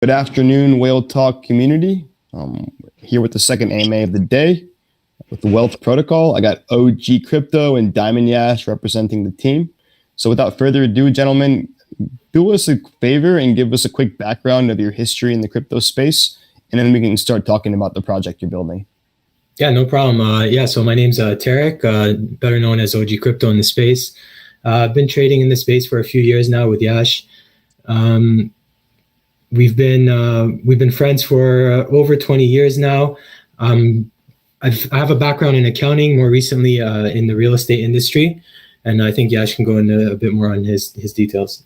Good afternoon, Whale Talk community. Here with the second AMA of the day with the Wealth Protocol. I got OG Crypto and Diamond Yash representing the team. So without further ado, gentlemen, do us a favor and give us a quick background of your history in the crypto space, and then we can start talking about the project you're building. Yeah, no problem. So my name's Tarek, better known as OG Crypto in the space. I've been trading in the space for a few years now with Yash. We've been friends for over 20 years now. I have a background in accounting, more recently in the real estate industry, and I think Yash can go into a bit more on his details.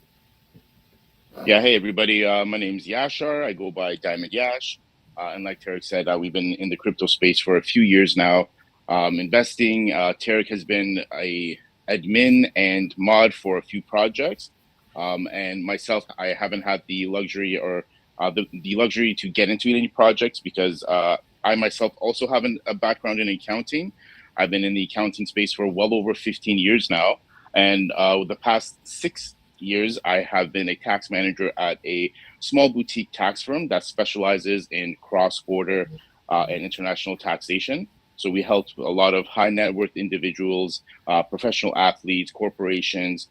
Yeah, hey everybody. My name's Yashar. I go by Diamond Yash. And like Tarek said, we've been in the crypto space for a few years now, investing. Tarek has been a admin and mod for a few projects. And myself, I haven't had the luxury or the luxury to get into any projects because I myself also have a background in accounting. I've been in the accounting space for well over 15 years now. And the past 6 years, I have been a tax manager at a small boutique tax firm that specializes in cross-border and international taxation. So we help a lot of high net worth individuals, professional athletes, corporations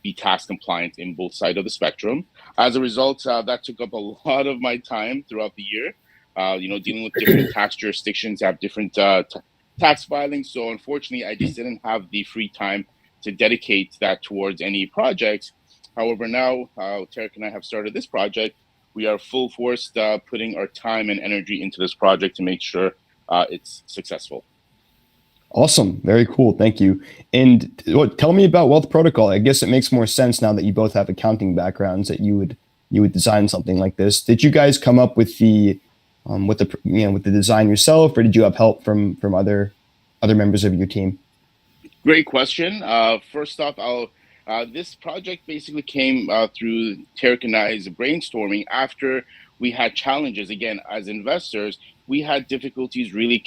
be tax compliant in both sides of the spectrum. As a result, that took up a lot of my time throughout the year. Dealing with different tax jurisdictions, have different tax filings. So unfortunately, I just didn't have the free time to dedicate that towards any projects. However, now Tarek and I have started this project. We are full force putting our time and energy into this project to make sure it's successful. Awesome. Very cool. Thank you. And tell me about Wealth Protocol. I guess it makes more sense now that you both have accounting backgrounds that you would design something like this. Did you guys come up with the design yourself, or did you have help from other members of your team? Great question. First off, this project basically came through Tarek and I's brainstorming after we had challenges. Again, as investors, we had difficulties really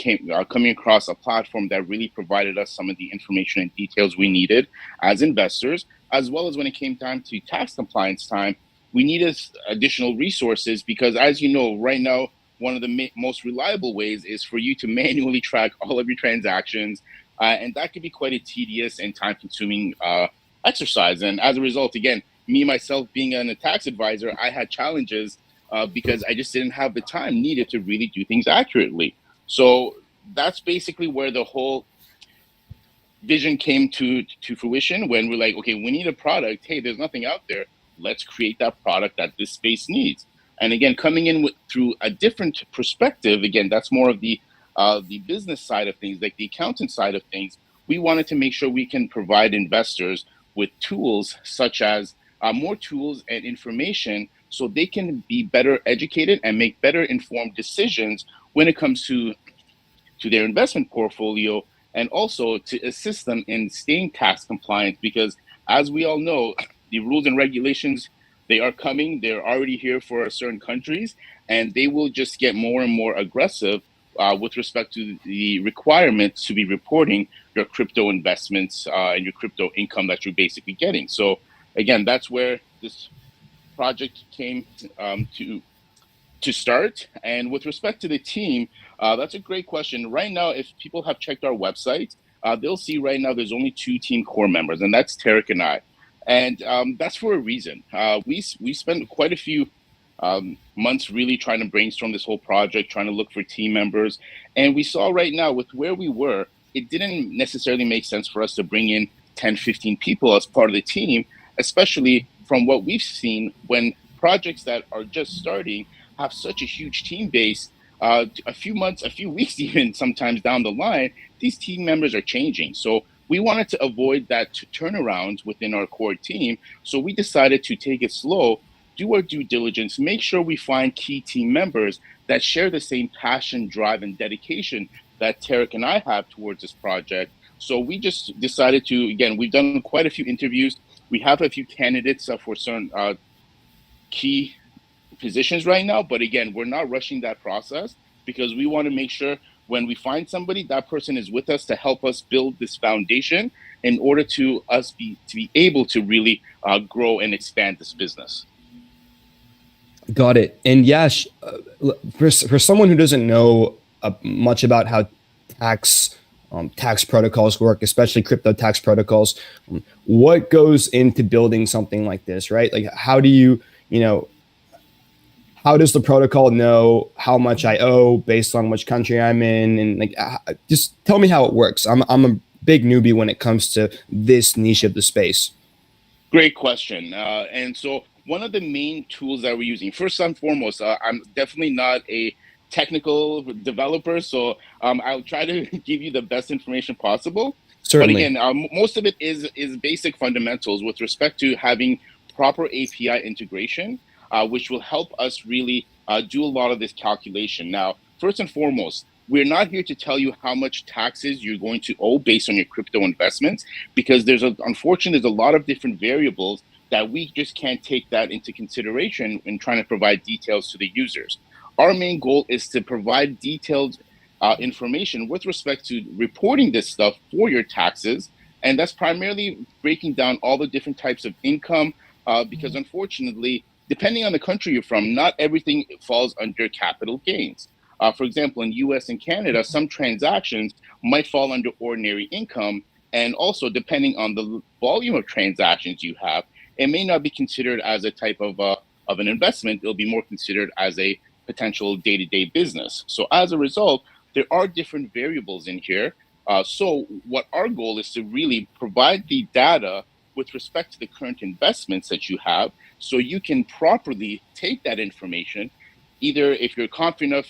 coming across a platform that really provided us some of the information and details we needed as investors, as well as when it came time to tax compliance time, we needed additional resources because, as you know, right now, one of the most reliable ways is for you to manually track all of your transactions. And that could be quite a tedious and time-consuming exercise. And as a result, again, me, myself, being a tax advisor, I had challenges because I just didn't have the time needed to really do things accurately. So that's basically where the whole vision came to fruition when we're like, okay, we need a product. Hey, there's nothing out there. Let's create that product that this space needs. And again, coming in through a different perspective, again, that's more of the business side of things, like the accountant side of things. We wanted to make sure we can provide investors with tools such as more tools and information so they can be better educated and make better informed decisions when it comes to their investment portfolio, and also to assist them in staying tax compliant, because as we all know, the rules and regulations, they are coming, they're already here for certain countries, and they will just get more and more aggressive with respect to the requirements to be reporting your crypto investments and your crypto income that you're basically getting. So again, that's where this project came to start. And with respect to the team, that's a great question. Right now, if people have checked our website, they'll see right now there's only 2 team core members, and that's Tarek and I. And that's for a reason. We spent quite a few months really trying to brainstorm this whole project, trying to look for team members. And we saw right now with where we were, it didn't necessarily make sense for us to bring in 10, 15 people as part of the team, especially from what we've seen when projects that are just starting have such a huge team base. A few months, a few weeks, even sometimes down the line, these team members are changing. So we wanted to avoid that turnaround within our core team. So we decided to take it slow, do our due diligence, make sure we find key team members that share the same passion, drive, and dedication that Tarek and I have towards this project. So we just decided to, again, we've done quite a few interviews. We have a few candidates for certain key positions right now, but again, we're not rushing that process because we want to make sure when we find somebody, that person is with us to help us build this foundation in order to be able to really grow and expand this business. Got it. And Yash, for someone who doesn't know much about how tax tax protocols work, especially crypto tax protocols, what goes into building something like this, right? Like, how do you know, how does the protocol know how much I owe based on which country I'm in, and like, just tell me how it works. I'm a big newbie when it comes to this niche of the space. Great question. And so one of the main tools that we're using, first and foremost, I'm definitely not a technical developer, so I'll try to give you the best information possible. But Certainly. again, most of it is basic fundamentals with respect to having proper API integration, which will help us really do a lot of this calculation. Now, first and foremost, we're not here to tell you how much taxes you're going to owe based on your crypto investments, because unfortunately, there's a lot of different variables that we just can't take that into consideration in trying to provide details to the users. Our main goal is to provide detailed information with respect to reporting this stuff for your taxes. And that's primarily breaking down all the different types of income, because unfortunately, depending on the country you're from, not everything falls under capital gains. For example, in US and Canada, some transactions might fall under ordinary income. And also, depending on the volume of transactions you have, it may not be considered as a type of an investment. It'll be more considered as a potential day-to-day business. So as a result, there are different variables in here. So what our goal is to really provide the data with respect to the current investments that you have, so you can properly take that information, either if you're confident enough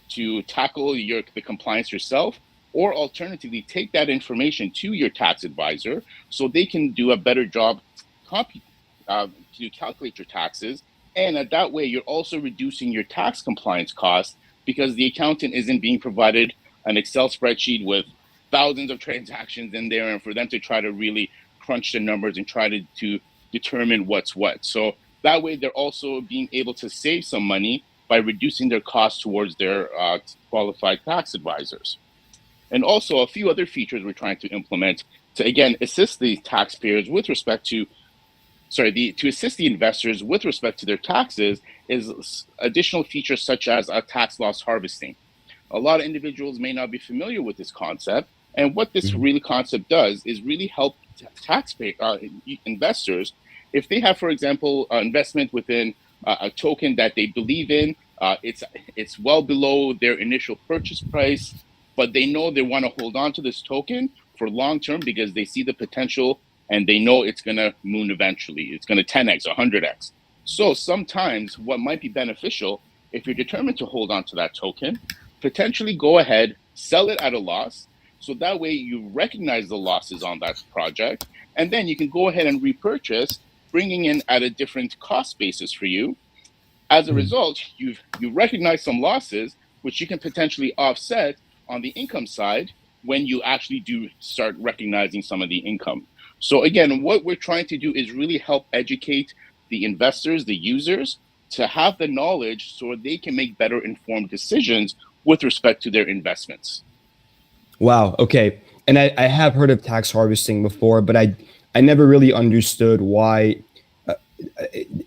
to tackle the compliance yourself, or alternatively take that information to your tax advisor so they can do a better job to calculate your taxes. And that way, you're also reducing your tax compliance costs, because the accountant isn't being provided an Excel spreadsheet with thousands of transactions in there, and for them to try to really crunch the numbers and try to determine what's what. So that way, they're also being able to save some money by reducing their costs towards their qualified tax advisors. And also a few other features we're trying to implement to, again, assist the taxpayers with respect to, to assist the investors with respect to their taxes, is additional features such as tax loss harvesting. A lot of individuals may not be familiar with this concept. And what this really concept does is really help taxpayer investors, if they have, for example, investment within a token that they believe in, it's well below their initial purchase price, but they know they want to hold on to this token for long term because they see the potential and they know it's going to moon eventually. It's going to 10x, 100x. So sometimes what might be beneficial, if you're determined to hold on to that token, potentially go ahead, sell it at a loss. So that way you recognize the losses on that project, and then you can go ahead and repurchase, bringing in at a different cost basis for you. As a result, you recognize some losses, which you can potentially offset on the income side when you actually do start recognizing some of the income. So again, what we're trying to do is really help educate the investors, the users, to have the knowledge so they can make better informed decisions with respect to their investments. Wow. Okay. And I have heard of tax harvesting before, but I never really understood why.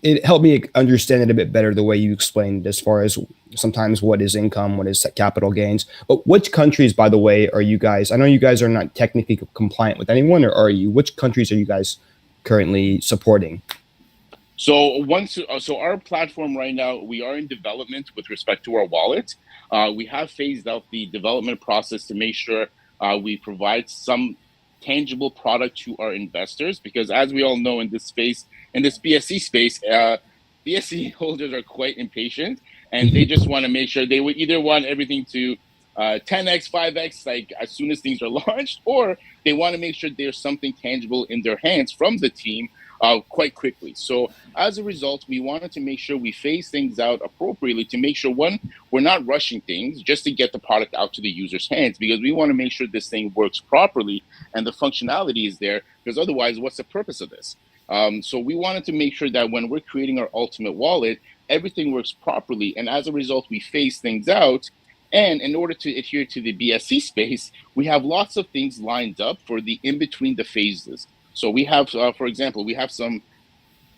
It helped me understand it a bit better the way you explained, as far as sometimes what is income, what is capital gains. But which countries, by the way, are you guys? I know you guys are not technically compliant with anyone, or are you? Which countries are you guys currently supporting? So our platform right now, we are in development with respect to our wallet. We have phased out the development process to make sure we provide some tangible product to our investors, because as we all know, in this space, in this BSC space, BSC holders are quite impatient, and they just want to make sure they would either want everything to 10x, 5x, like as soon as things are launched, or they want to make sure there's something tangible in their hands from the team quite quickly. So as a result, we wanted to make sure we phase things out appropriately to make sure, one, we're not rushing things just to get the product out to the user's hands, because we want to make sure this thing works properly and the functionality is there, because otherwise, what's the purpose of this? So we wanted to make sure that when we're creating our ultimate wallet, everything works properly. And as a result, we phase things out. And in order to adhere to the BSC space, we have lots of things lined up for the in between the phases. So we have, for example, we have some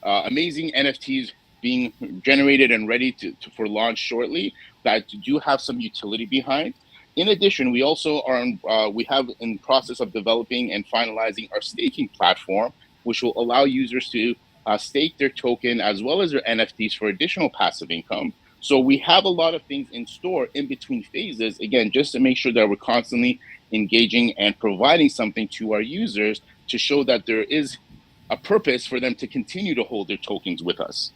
amazing NFTs being generated and ready for launch shortly that do have some utility behind. In addition, we also we have in process of developing and finalizing our staking platform, which will allow users to stake their token as well as their NFTs for additional passive income. So we have a lot of things in store in between phases, again, just to make sure that we're constantly engaging and providing something to our users to show that there is a purpose for them to continue to hold their tokens with us.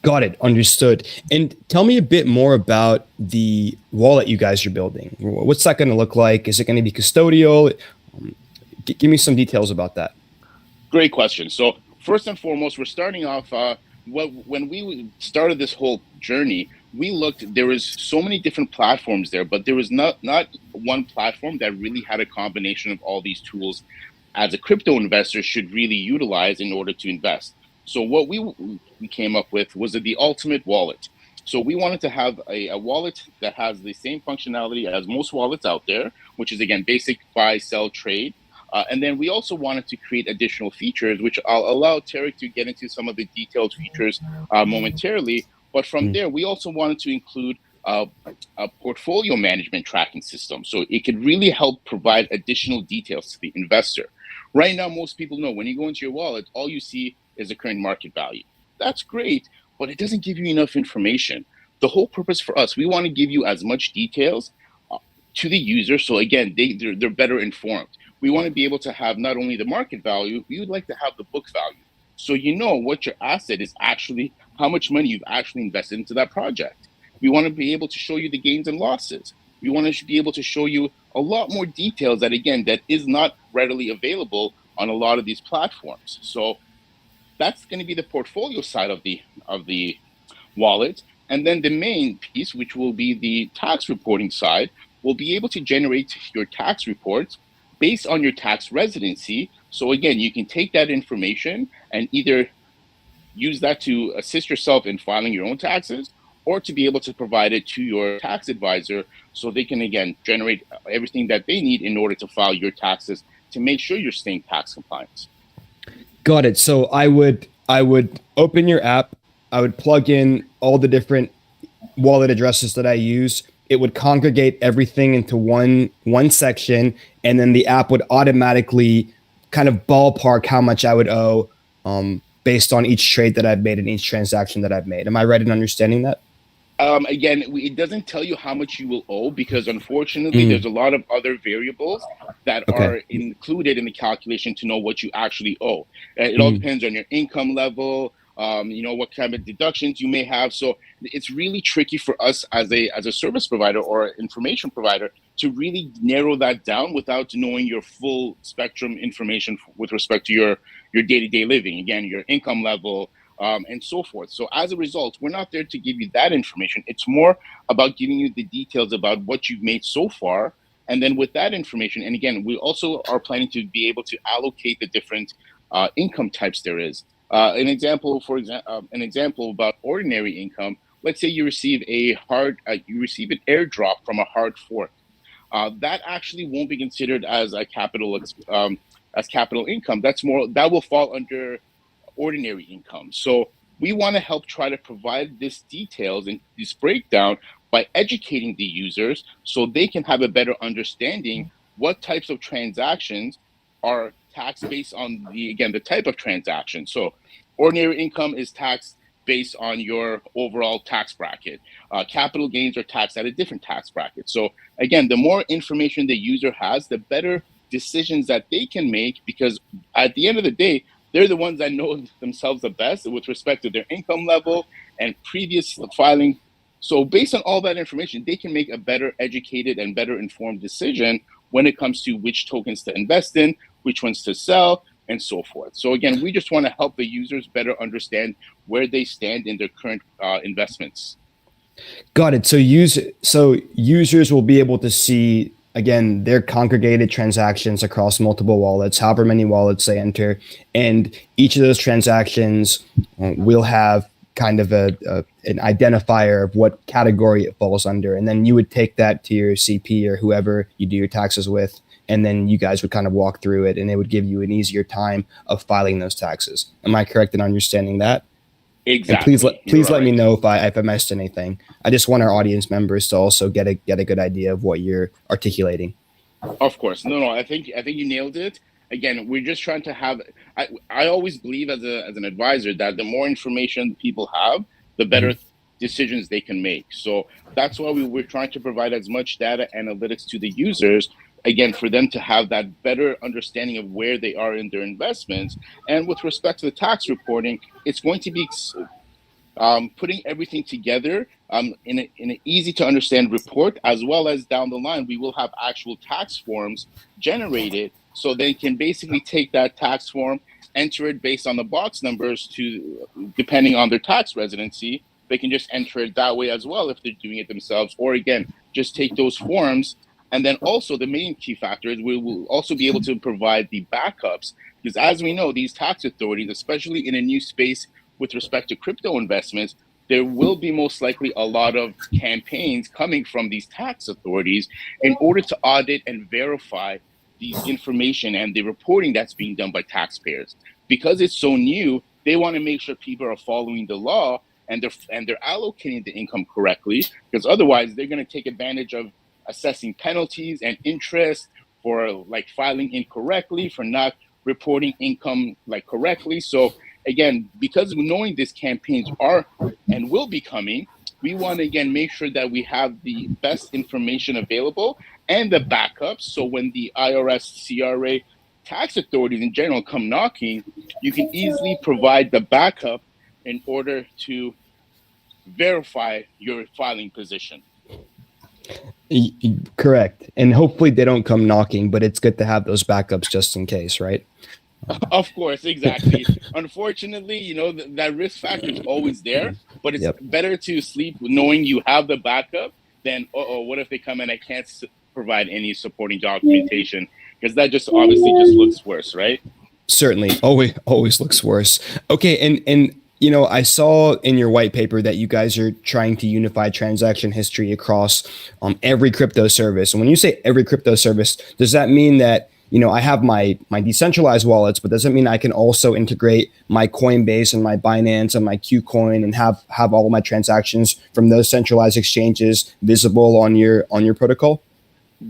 Got it. Understood. And tell me a bit more about the wallet you guys are building. What's that going to look like? Is it going to be custodial? Give me some details about that. Great question. So first and foremost, we're starting off, when we started this whole journey, we looked, there was so many different platforms there, but there was not one platform that really had a combination of all these tools as a crypto investor should really utilize in order to invest. So what we came up with was the ultimate wallet. So we wanted to have a wallet that has the same functionality as most wallets out there, which is, again, basic buy, sell, trade. And then we also wanted to create additional features, which I'll allow Tarek to get into some of the detailed features momentarily. But from there, we also wanted to include a portfolio management tracking system. So it could really help provide additional details to the investor. Right now, most people know when you go into your wallet, all you see is the current market value. That's great, but it doesn't give you enough information. The whole purpose for us, we want to give you as much details to the user. So again, they're better informed. We want to be able to have not only the market value, we would like to have the book value. So you know what your asset is actually, how much money you've actually invested into that project. We want to be able to show you the gains and losses. We want to be able to show you a lot more details that, again, that is not readily available on a lot of these platforms. So that's going to be the portfolio side of the wallet. And then the main piece, which will be the tax reporting side, will be able to generate your tax reports based on your tax residency. So again, you can take that information and either use that to assist yourself in filing your own taxes, or to be able to provide it to your tax advisor so they can, again, generate everything that they need in order to file your taxes to make sure you're staying tax compliant. Got it. So I would open your app, I would plug in all the different wallet addresses that I use. It would congregate everything into one section, and then the app would automatically kind of ballpark how much I would owe based on each trade that I've made and each transaction that I've made. Am I right in understanding that? Again, it doesn't tell you how much you will owe because, unfortunately, there's a lot of other variables that are included in the calculation to know what you actually owe. It all depends on your income level, what kind of deductions you may have. So it's really tricky for us as a service provider or information provider to really narrow that down without knowing your full spectrum information with respect to your day-to-day living. Again, your income level, and so forth. So as a result, we're not there to give you that information. It's more about giving you the details about what you've made so far. And then with that information, and again, we also are planning to be able to allocate the different income types there is. An example about ordinary income. Let's say you receive an airdrop from a hard fork. That actually won't be considered as a capital income. That will fall under ordinary income. So we want to help try to provide this details and this breakdown by educating the users so they can have a better understanding what types of transactions are taxed based on the type of transaction. So ordinary income is taxed based on your overall tax bracket. Capital gains are taxed at a different tax bracket. So again, the more information the user has, the better decisions that they can make, because at the end of the day, they're the ones that know themselves the best with respect to their income level and previous filing. So based on all that information, they can make a better educated and better informed decision when it comes to which tokens to invest in, which ones to sell, and so forth. So again, we just want to help the users better understand where they stand in their current investments. Got it. So users will be able to see, again, their congregated transactions across multiple wallets, however many wallets they enter. And each of those transactions will have kind of an identifier of what category it falls under. And then you would take that to your CP or whoever you do your taxes with. And then you guys would kind of walk through it, and it would give you an easier time of filing those taxes. Am I correct in understanding that? And please Exactly. let me know if I missed anything. I just want our audience members to also get a good idea of what you're articulating. Of course. No. I think you nailed it. Again, we're just trying to have. I always believe as an advisor that the more information people have, the better decisions they can make. So that's why we're trying to provide as much data analytics to the users. Again, for them to have that better understanding of where they are in their investments. And with respect to the tax reporting, it's going to be putting everything together in an easy to understand report, as well as down the line, we will have actual tax forms generated. So they can basically take that tax form, enter it based on the box numbers to, depending on their tax residency, they can just enter it that way as well if they're doing it themselves, or again, just take those forms. And then also the main key factor is we will also be able to provide the backups, because as we know, these tax authorities, especially in a new space with respect to crypto investments, there will be most likely a lot of campaigns coming from these tax authorities in order to audit and verify the information and the reporting that's being done by taxpayers. Because it's so new, they want to make sure people are following the law and they're allocating the income correctly, because otherwise they're going to take advantage of assessing penalties and interest for like filing incorrectly, for not reporting income like correctly. So again, because knowing these campaigns are and will be coming, we want to again make sure that we have the best information available and the backups. So when the IRS, CRA, tax authorities in general come knocking, you can easily provide the backup in order to verify your filing position. Correct. And hopefully they don't come knocking, but it's good to have those backups just in case, right? Of course, exactly. Unfortunately, that risk factor is always there, but it's better to sleep knowing you have the backup than, what if they come and I can't provide any supporting documentation? Because that just obviously just looks worse, right? Certainly. Always looks worse. Okay. And I saw in your white paper that you guys are trying to unify transaction history across every crypto service. And when you say every crypto service, does that mean that I have my decentralized wallets, but does it mean I can also integrate my Coinbase and my Binance and my Qcoin and have all of my transactions from those centralized exchanges visible on your protocol?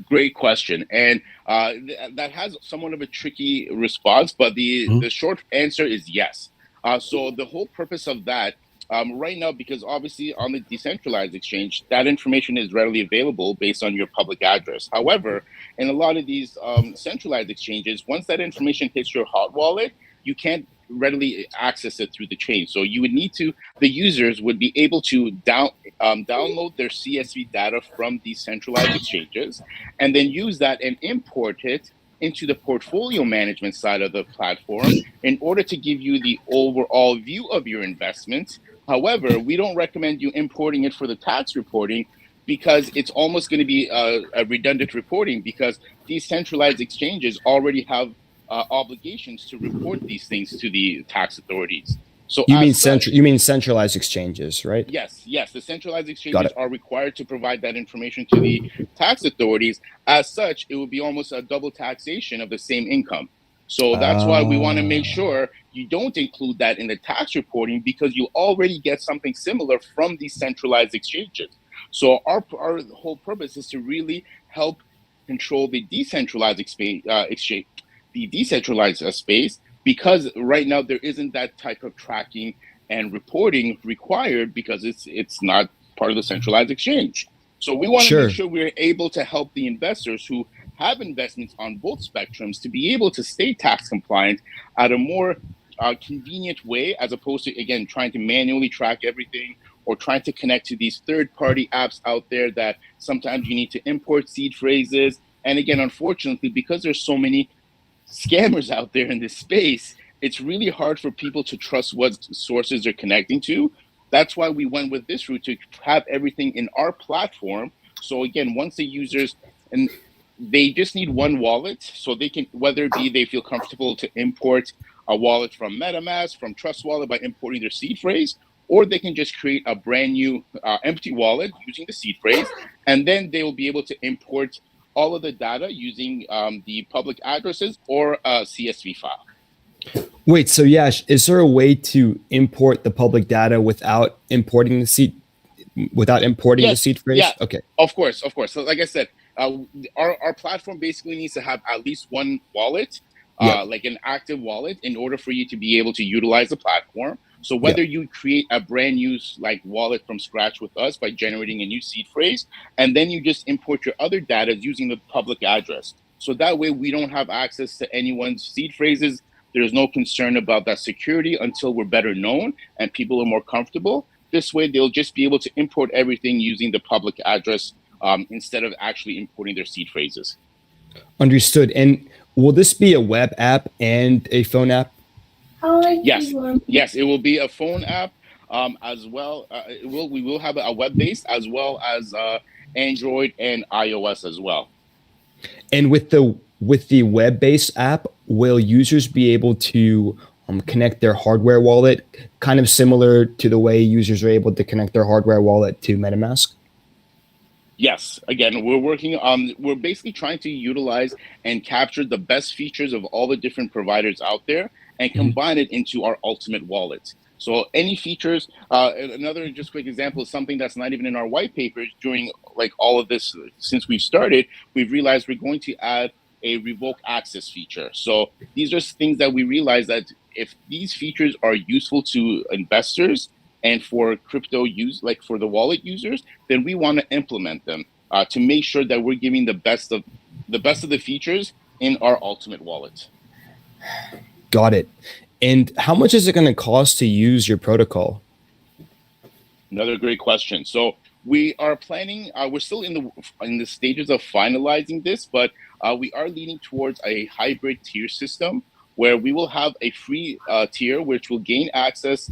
Great question. And that has somewhat of a tricky response, but the short answer is yes. So the whole purpose of that right now, because obviously on the decentralized exchange, that information is readily available based on your public address. However, in a lot of these centralized exchanges, once that information hits your hot wallet, you can't readily access it through the chain. So you would need to, the users would be able to download their CSV data from these centralized exchanges and then use that and import it into the portfolio management side of the platform in order to give you the overall view of your investments. However, we don't recommend you importing it for the tax reporting because it's almost going to be a redundant reporting, because these centralized exchanges already have obligations to report these things to the tax authorities. So you mean centralized exchanges, right? Yes. The centralized exchanges are required to provide that information to the tax authorities. As such, it would be almost a double taxation of the same income. So that's why we want to make sure you don't include that in the tax reporting, because you already get something similar from these centralized exchanges. So our whole purpose is to really help control the decentralized exchange, the decentralized space, because right now there isn't that type of tracking and reporting required because it's not part of the centralized exchange. So we want to make sure we're able to help the investors who have investments on both spectrums to be able to stay tax compliant at a more convenient way, as opposed to, again, trying to manually track everything or trying to connect to these third-party apps out there that sometimes you need to import seed phrases. And again, unfortunately, because there's so many scammers out there in this space, it's really hard for people to trust what sources they're connecting to. That's why we went with this route, to have everything in our platform. So again, once the users, and they just need one wallet, so they can, whether it be they feel comfortable to import a wallet from MetaMask, from Trust Wallet by importing their seed phrase, or they can just create a brand new empty wallet using the seed phrase, and then they will be able to import all of the data using the public addresses or a CSV file. Wait, so Yash, is there a way to import the public data without importing the seed Yes, phrase? yeah, Okay. of course, of course. So, like I said, our platform basically needs to have at least one wallet, Yep. like an active wallet, in order for you to be able to utilize the platform. So, Yep. whether you create a brand new like wallet from scratch with us by generating a new seed phrase, and then you just import your other data using the public address. So that way, we don't have access to anyone's seed phrases. There's no concern about that security until we're better known and people are more comfortable. This way, they'll just be able to import everything using the public address instead of actually importing their seed phrases. Understood. And will this be a web app and a phone app? Yes, yes, it will be a phone app as well. We will have a web based as well as Android and iOS as well. And with the web-based app, will users be able to connect their hardware wallet, kind of similar to the way users are able to connect their hardware wallet to MetaMask? Yes, again, we're basically trying to utilize and capture the best features of all the different providers out there and combine it into our ultimate wallet. So any features, another just quick example is something that's not even in our white papers. During like all of this, since we've started, we've realized we're going to add a revoke access feature. So these are things that we realize that if these features are useful to investors and for crypto use, like for the wallet users, then we want to implement them to make sure that we're giving the best of the features in our ultimate wallet. Got it. And how much is it going to cost to use your protocol? Another great question. So we are planning. We're still in the stages of finalizing this, but we are leaning towards a hybrid tier system where we will have a free tier, which will gain access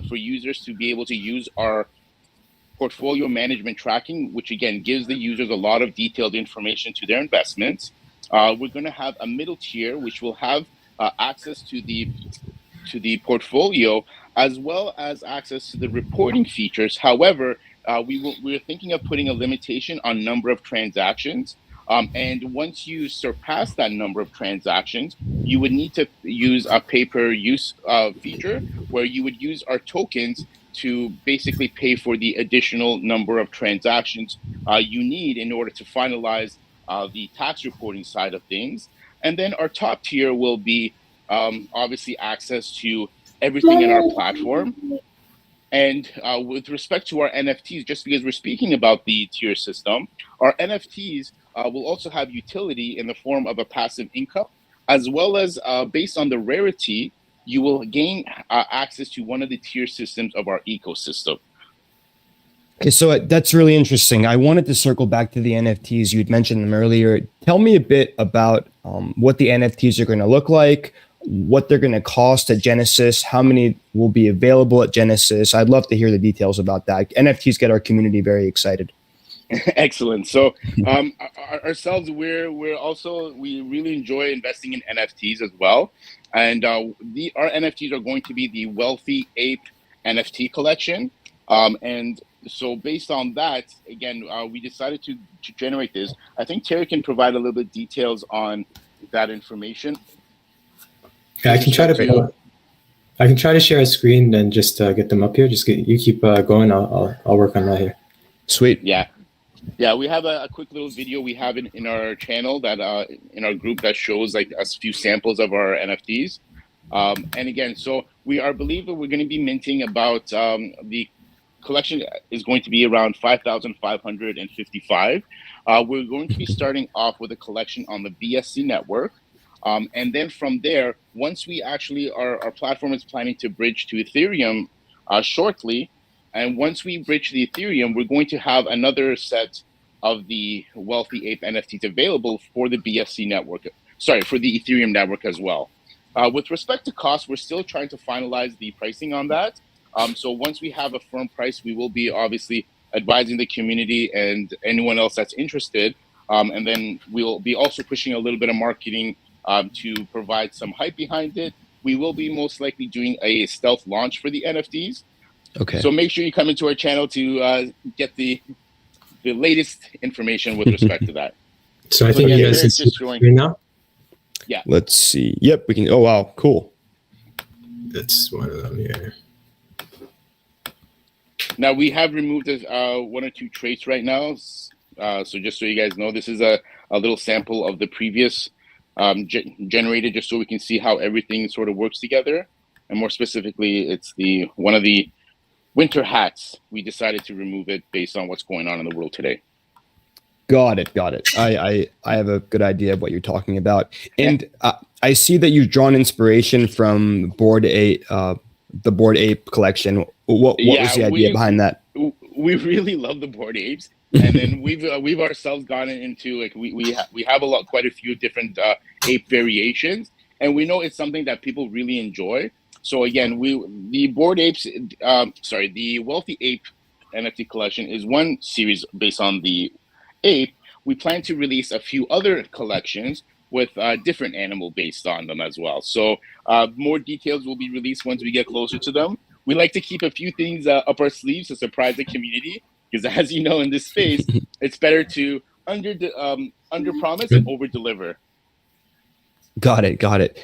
for users to be able to use our portfolio management tracking, which again gives the users a lot of detailed information to their investments. We're going to have a middle tier, which will have access to the portfolio as well as access to the reporting features. However, we're thinking of putting a limitation on number of transactions. And once you surpass that number of transactions, you would need to use a pay-per-use feature where you would use our tokens to basically pay for the additional number of transactions you need in order to finalize the tax reporting side of things. And then our top tier will be obviously access to everything in our platform. And with respect to our NFTs, just because we're speaking about the tier system, our NFTs will also have utility in the form of a passive income, as well as based on the rarity, you will gain access to one of the tier systems of our ecosystem. Okay, so that's really interesting. I wanted to circle back to the NFTs. You'd mentioned them earlier. Tell me a bit about what the NFTs are going to look like, what they're going to cost at Genesis, how many will be available at Genesis. I'd love to hear the details about that. NFTs get our community very excited. Excellent. So ourselves, we really enjoy investing in NFTs as well, and our NFTs are going to be the Wealthy Ape NFT collection, and so based on that, again, we decided to generate this. I think Terry can provide a little bit details on that information. Yeah, I can try to share a screen and just get them up here. You keep going. I'll work on that here. Sweet. Yeah, we have a quick little video we have in our channel that in our group that shows like a few samples of our NFTs. And again, so we're going to be minting about the collection is going to be around 5,555. We're going to be starting off with a collection on the BSC network. And then from there, once we actually, our platform is planning to bridge to Ethereum shortly. And once we bridge the Ethereum, we're going to have another set of the Wealthy Ape NFTs available for the BSC network, for the Ethereum network as well. With respect to cost, we're still trying to finalize the pricing on that. So once we have a firm price, we will be obviously advising the community and anyone else that's interested. And then we'll be also pushing a little bit of marketing to provide some hype behind it. We will be most likely doing a stealth launch for the NFTs. Okay. So make sure you come into our channel to get the latest information with respect to that. So I think you guys can see right now. Yeah. Let's see. Yep, we can. Oh, wow. Cool. That's one of them here. Now we have removed one or two traits right now. So just so you guys know, this is a little sample of the previous generated, just so we can see how everything sort of works together. And more specifically, it's one of the winter hats. We decided to remove it based on what's going on in the world today. Got it. I have a good idea of what you're talking about. And I see that you've drawn inspiration from Bored Ape, the Bored Ape collection. What was the idea behind that? We really love the Bored Apes, and then we've ourselves gotten into, like, we have quite a few different ape variations, and we know it's something that people really enjoy. So again, the Bored Apes, the Wealthy Ape NFT collection is one series based on the ape. We plan to release a few other collections with different animal based on them as well. So more details will be released once we get closer to them. We like to keep a few things up our sleeves to surprise the community, because as you know, in this space, it's better to under promise and over deliver. Got it.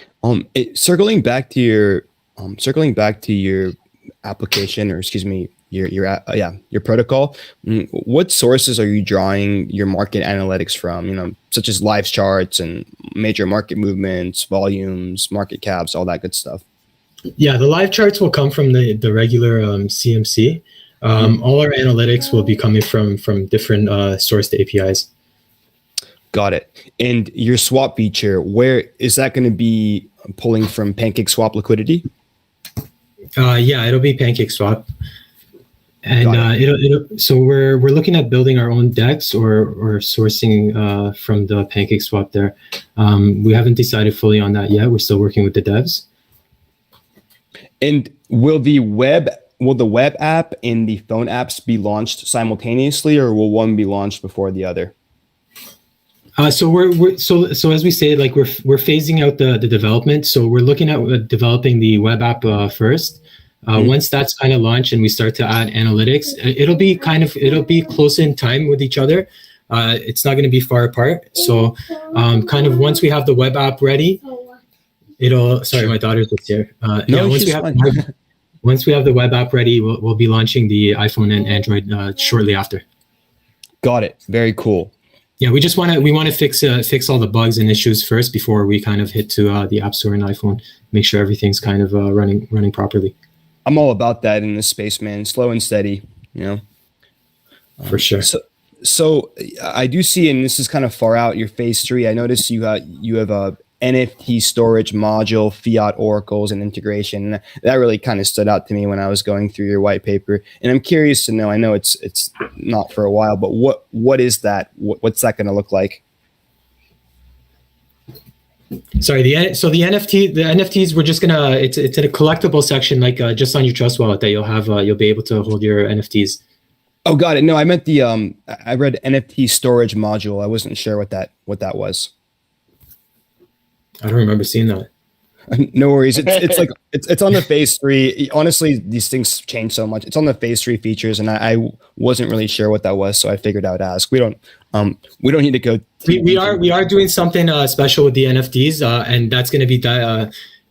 Circling back to your application, or excuse me, your protocol. What sources are you drawing your market analytics from? Such as live charts and major market movements, volumes, market caps, all that good stuff. Yeah, the live charts will come from the regular CMC. All our analytics will be coming from different sourced APIs. Got it. And your swap feature, where is that going to be pulling from? Pancake Liquidity? Yeah, it'll be Pancake Swap. And so we're looking at building our own DEX or sourcing from the Pancake Swap there. We haven't decided fully on that yet. We're still working with the devs. And will the web app and the phone apps be launched simultaneously, or will one be launched before the other? So as we say, like we're phasing out the development. So we're looking at developing the web app first. Once that's kind of launched and we start to add analytics, it'll be close in time with each other. It's not going to be far apart. So kind of once we have the web app ready, sorry, my daughter's just here. Once we have the web app ready, we'll be launching the iPhone and Android shortly after. Got it. Very cool. Yeah, we want to fix all the bugs and issues first before we kind of hit to the App Store and iPhone. Make sure everything's kind of running properly. I'm all about that in this space, man. Slow and steady, For sure. So I do see, and this is kind of far out, your phase 3. I noticed you have a NFT storage module, fiat oracles, and integration. That really kind of stood out to me when I was going through your white paper. And I'm curious to know, I know it's not for a while, but what is that? What's that going to look like? Sorry, the NFTs, we're just gonna, it's in a collectible section, like just on your Trust wallet that you'll be able to hold your NFTs. Oh, got it. No, I meant I read NFT storage module. I wasn't sure what that was. I don't remember seeing that. No worries. It's on the phase 3. Honestly, these things change so much. It's on the phase 3 features, and I wasn't really sure what that was, so I figured I would ask. We don't need to go. We are doing something special with the NFTs, and that's going to be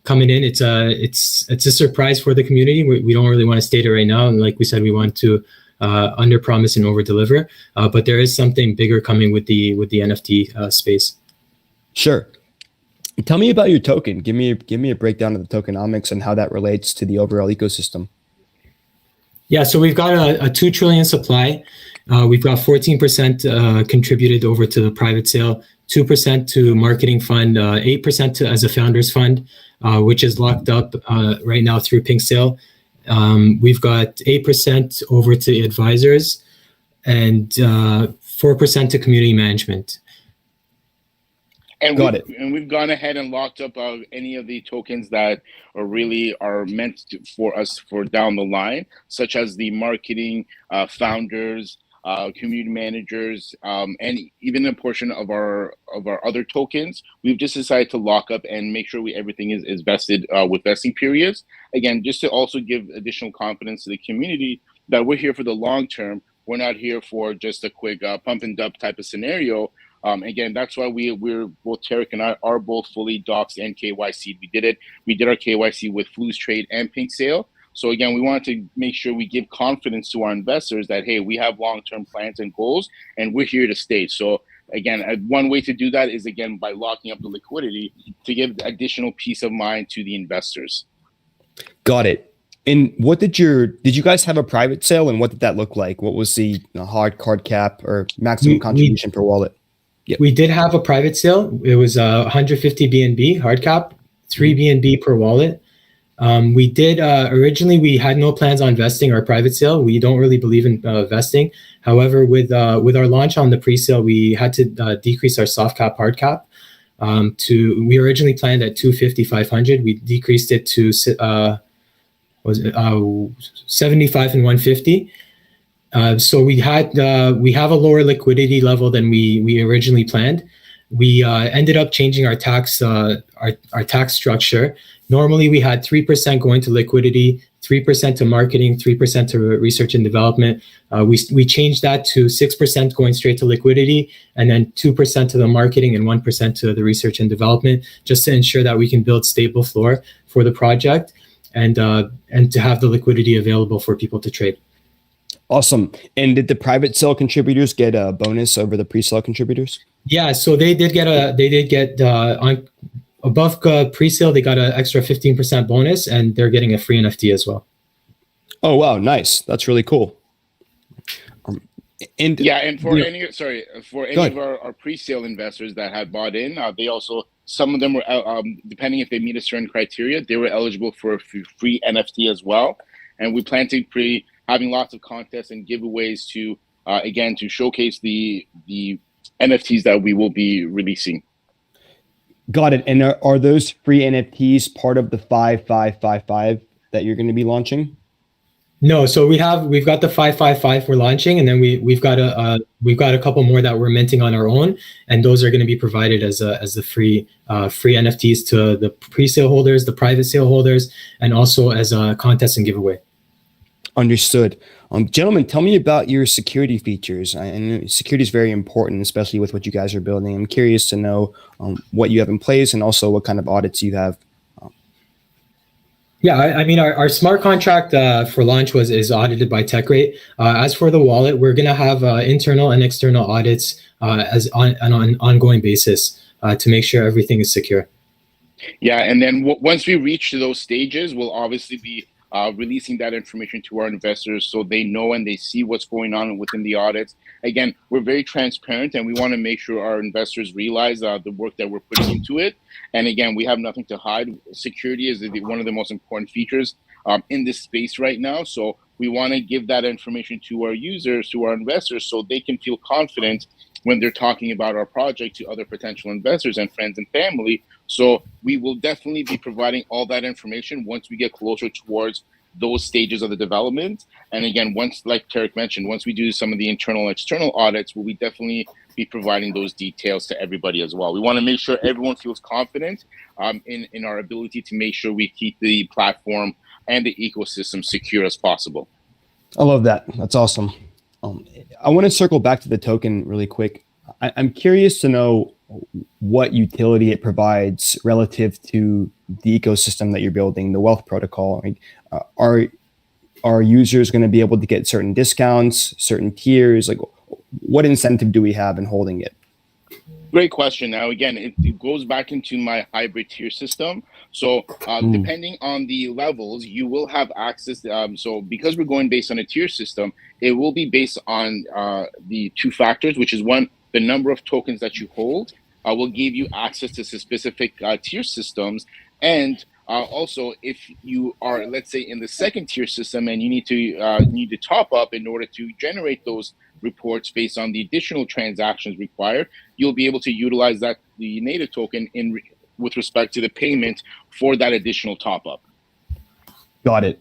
coming in. It's a surprise for the community. We don't really want to state it right now, and like we said, we want to under promise and over deliver. But there is something bigger coming with the NFT space. Sure. Tell me about your token. Give me a breakdown of the tokenomics and how that relates to the overall ecosystem. Yeah, so we've got a 2 trillion supply. We've got 14% contributed over to the private sale, 2% to marketing fund, 8% as a founders fund, which is locked up right now through Pink Sale. We've got 8% over to advisors and 4% to community management. And we've gone ahead and locked up any of the tokens that are meant for us for down the line, such as the marketing, founders, community managers, and even a portion of our other tokens. We've just decided to lock up and make sure everything is vested with vesting periods. Again, just to also give additional confidence to the community that we're here for the long term. We're not here for just a quick pump and dump type of scenario. Again, that's why we're both Tarek and I are both fully doxed and KYC. We did it. We did our KYC with Flu's Trade and Pink Sale. So again, we wanted to make sure we give confidence to our investors that, hey, we have long-term plans and goals, and we're here to stay. So again, one way to do that is, again, by locking up the liquidity to give additional peace of mind to the investors. Got it. And what did you guys have a private sale, and what did that look like? What was the hard card cap or maximum contribution per wallet? Yep. We did have a private sale. It was 150 BNB hard cap, 3 BNB per wallet. We did originally we had no plans on vesting our private sale. We don't really believe in vesting. However, with our launch on the pre-sale, we had to decrease our soft cap hard cap we originally planned at 250 500. We decreased it to 75 and 150. So we have a lower liquidity level than we originally planned. We ended up changing our tax structure. Normally, we had 3% going to liquidity, 3% to marketing, 3% to research and development. We changed that to 6% going straight to liquidity, and then 2% to the marketing and 1% to the research and development, just to ensure that we can build stable floor for the project and to have the liquidity available for people to trade. Awesome. And did the private sale contributors get a bonus over the pre-sale contributors? Yeah, so they did get on above pre-sale, they got an extra 15% bonus, and they're getting a free NFT as well. Oh, wow. Nice. That's really cool. And for any of our pre-sale investors that had bought in, they also, some of them were, depending if they meet a certain criteria, they were eligible for a free NFT as well. And we plan to be having lots of contests and giveaways to, again, to showcase the NFTs that we will be releasing. Got it. And are those free NFTs part of the 5555 that you're going to be launching? No. So we've got the 555 we're launching, and then we've got a couple more that we're minting on our own, and those are going to be provided as the free NFTs to the pre-sale holders, the private sale holders, and also as a contest and giveaway. Understood. Gentlemen, tell me about your security features. I know security is very important, especially with what you guys are building. I'm curious to know what you have in place and also what kind of audits you have. Yeah, I mean, our smart contract for launch is audited by TechRate. As for the wallet, we're going to have internal and external audits on an ongoing basis to make sure everything is secure. Yeah, and then once we reach those stages, we'll obviously be releasing that information to our investors so they know and they see what's going on within the audits. Again, we're very transparent, and we want to make sure our investors realize the work that we're putting into it. And again, we have nothing to hide. Security is one of the most important features in this space right now. So we want to give that information to our users, to our investors, so they can feel confident when they're talking about our project to other potential investors and friends and family. So we will definitely be providing all that information once we get closer towards those stages of the development. And again, once, like Tarek mentioned, once we do some of the internal and external audits, we'll definitely be providing those details to everybody as well. We want to make sure everyone feels confident in our ability to make sure we keep the platform and the ecosystem secure as possible. I love that. That's awesome. I want to circle back to the token really quick. I'm curious to know what utility it provides relative to the ecosystem that you're building, the wealth protocol. Like, are users going to be able to get certain discounts, certain tiers? Like, what incentive do we have in holding it? Great question. Now, again, it goes back into my hybrid tier system. So depending on the levels, you will have access. So because we're going based on a tier system, it will be based on the two factors, which is one, the number of tokens that you hold will give you access to specific tier systems. And also, if you are, let's say, in the second tier system and you need to top up in order to generate those reports based on the additional transactions required, you'll be able to utilize the native token with respect to the payment for that additional top up. Got it.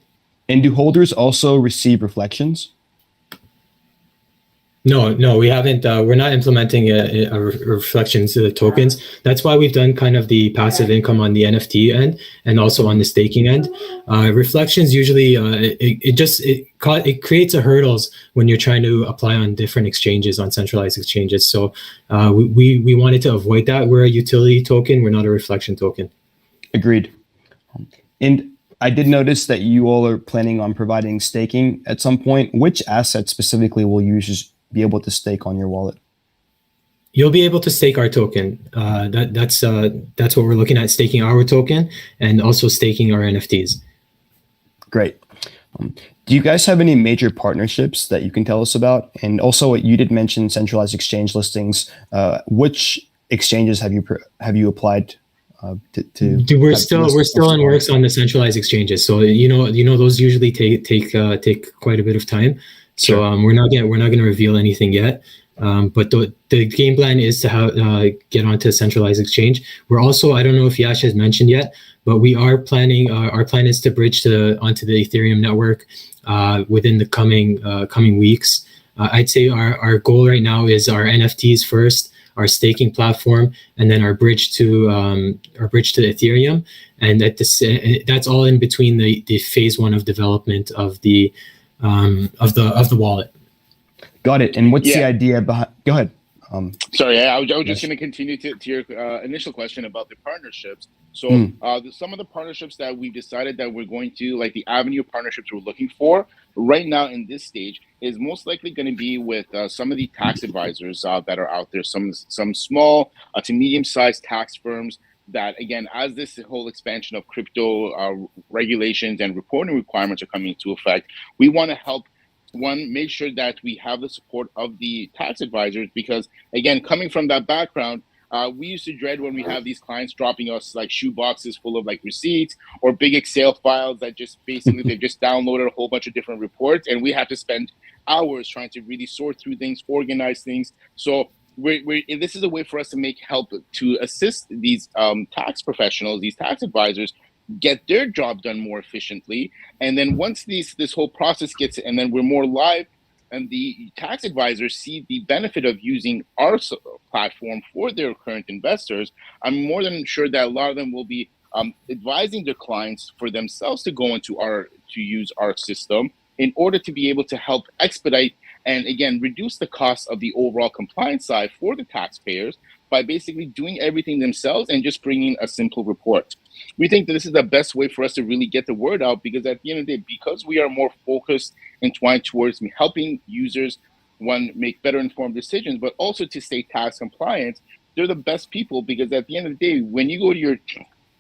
And do holders also receive reflections? No, we haven't. We're not implementing a reflections tokens. That's why we've done kind of the passive income on the NFT end and also on the staking end. Reflections usually it creates a hurdles when you're trying to apply on different exchanges, on centralized exchanges. So we wanted to avoid that. We're a utility token. We're not a reflection token. Agreed. And I did notice that you all are planning on providing staking at some point. Which assets specifically will users be able to stake on your wallet? You'll be able to stake our token. That's what we're looking at, staking our token and also staking our NFTs. Great. Do you guys have any major partnerships that you can tell us about? And also, you did mention centralized exchange listings. Which exchanges have you applied to? We're still in works on the centralized exchanges. So those usually take quite a bit of time. So Sure. we're not going to reveal anything yet. But the game plan is to get onto centralized exchange. We're also, I don't know if Yash has mentioned yet, but we are planning. Our plan is to bridge onto the Ethereum network within the coming weeks. I'd say our goal right now is our NFTs first, our staking platform, and then our bridge to Ethereum. And that's all in between the phase one of development of the wallet. Got it. And what's the idea behind? Go ahead. Sorry, I was just going to continue to your initial question about the partnerships. So some of the partnerships that we've decided that we're going to, like the avenue of partnerships we're looking for right now in this stage, is most likely going to be with some of the tax advisors that are out there, some small to medium-sized tax firms that, again, as this whole expansion of crypto regulations and reporting requirements are coming into effect, we want to help make sure that we have the support of the tax advisors, because again, coming from that background, we used to dread when we have these clients dropping us like shoe boxes full of like receipts or big Excel files that just basically they've just downloaded a whole bunch of different reports, and we have to spend hours trying to really sort through things, organize things. So this is a way for us to help to assist these tax professionals, these tax advisors, get their job done more efficiently. And then once this whole process gets, and then we're more live, and the tax advisors see the benefit of using our platform for their current investors, I'm more than sure that a lot of them will be advising their clients for themselves to go to use our system in order to be able to help expedite and again reduce the cost of the overall compliance side for the taxpayers by basically doing everything themselves and just bringing a simple report. We think that this is the best way for us to really get the word out, because at the end of the day, because we are more focused and twined towards helping users, one, make better informed decisions, but also to stay tax compliant, they're the best people, because at the end of the day, when you go to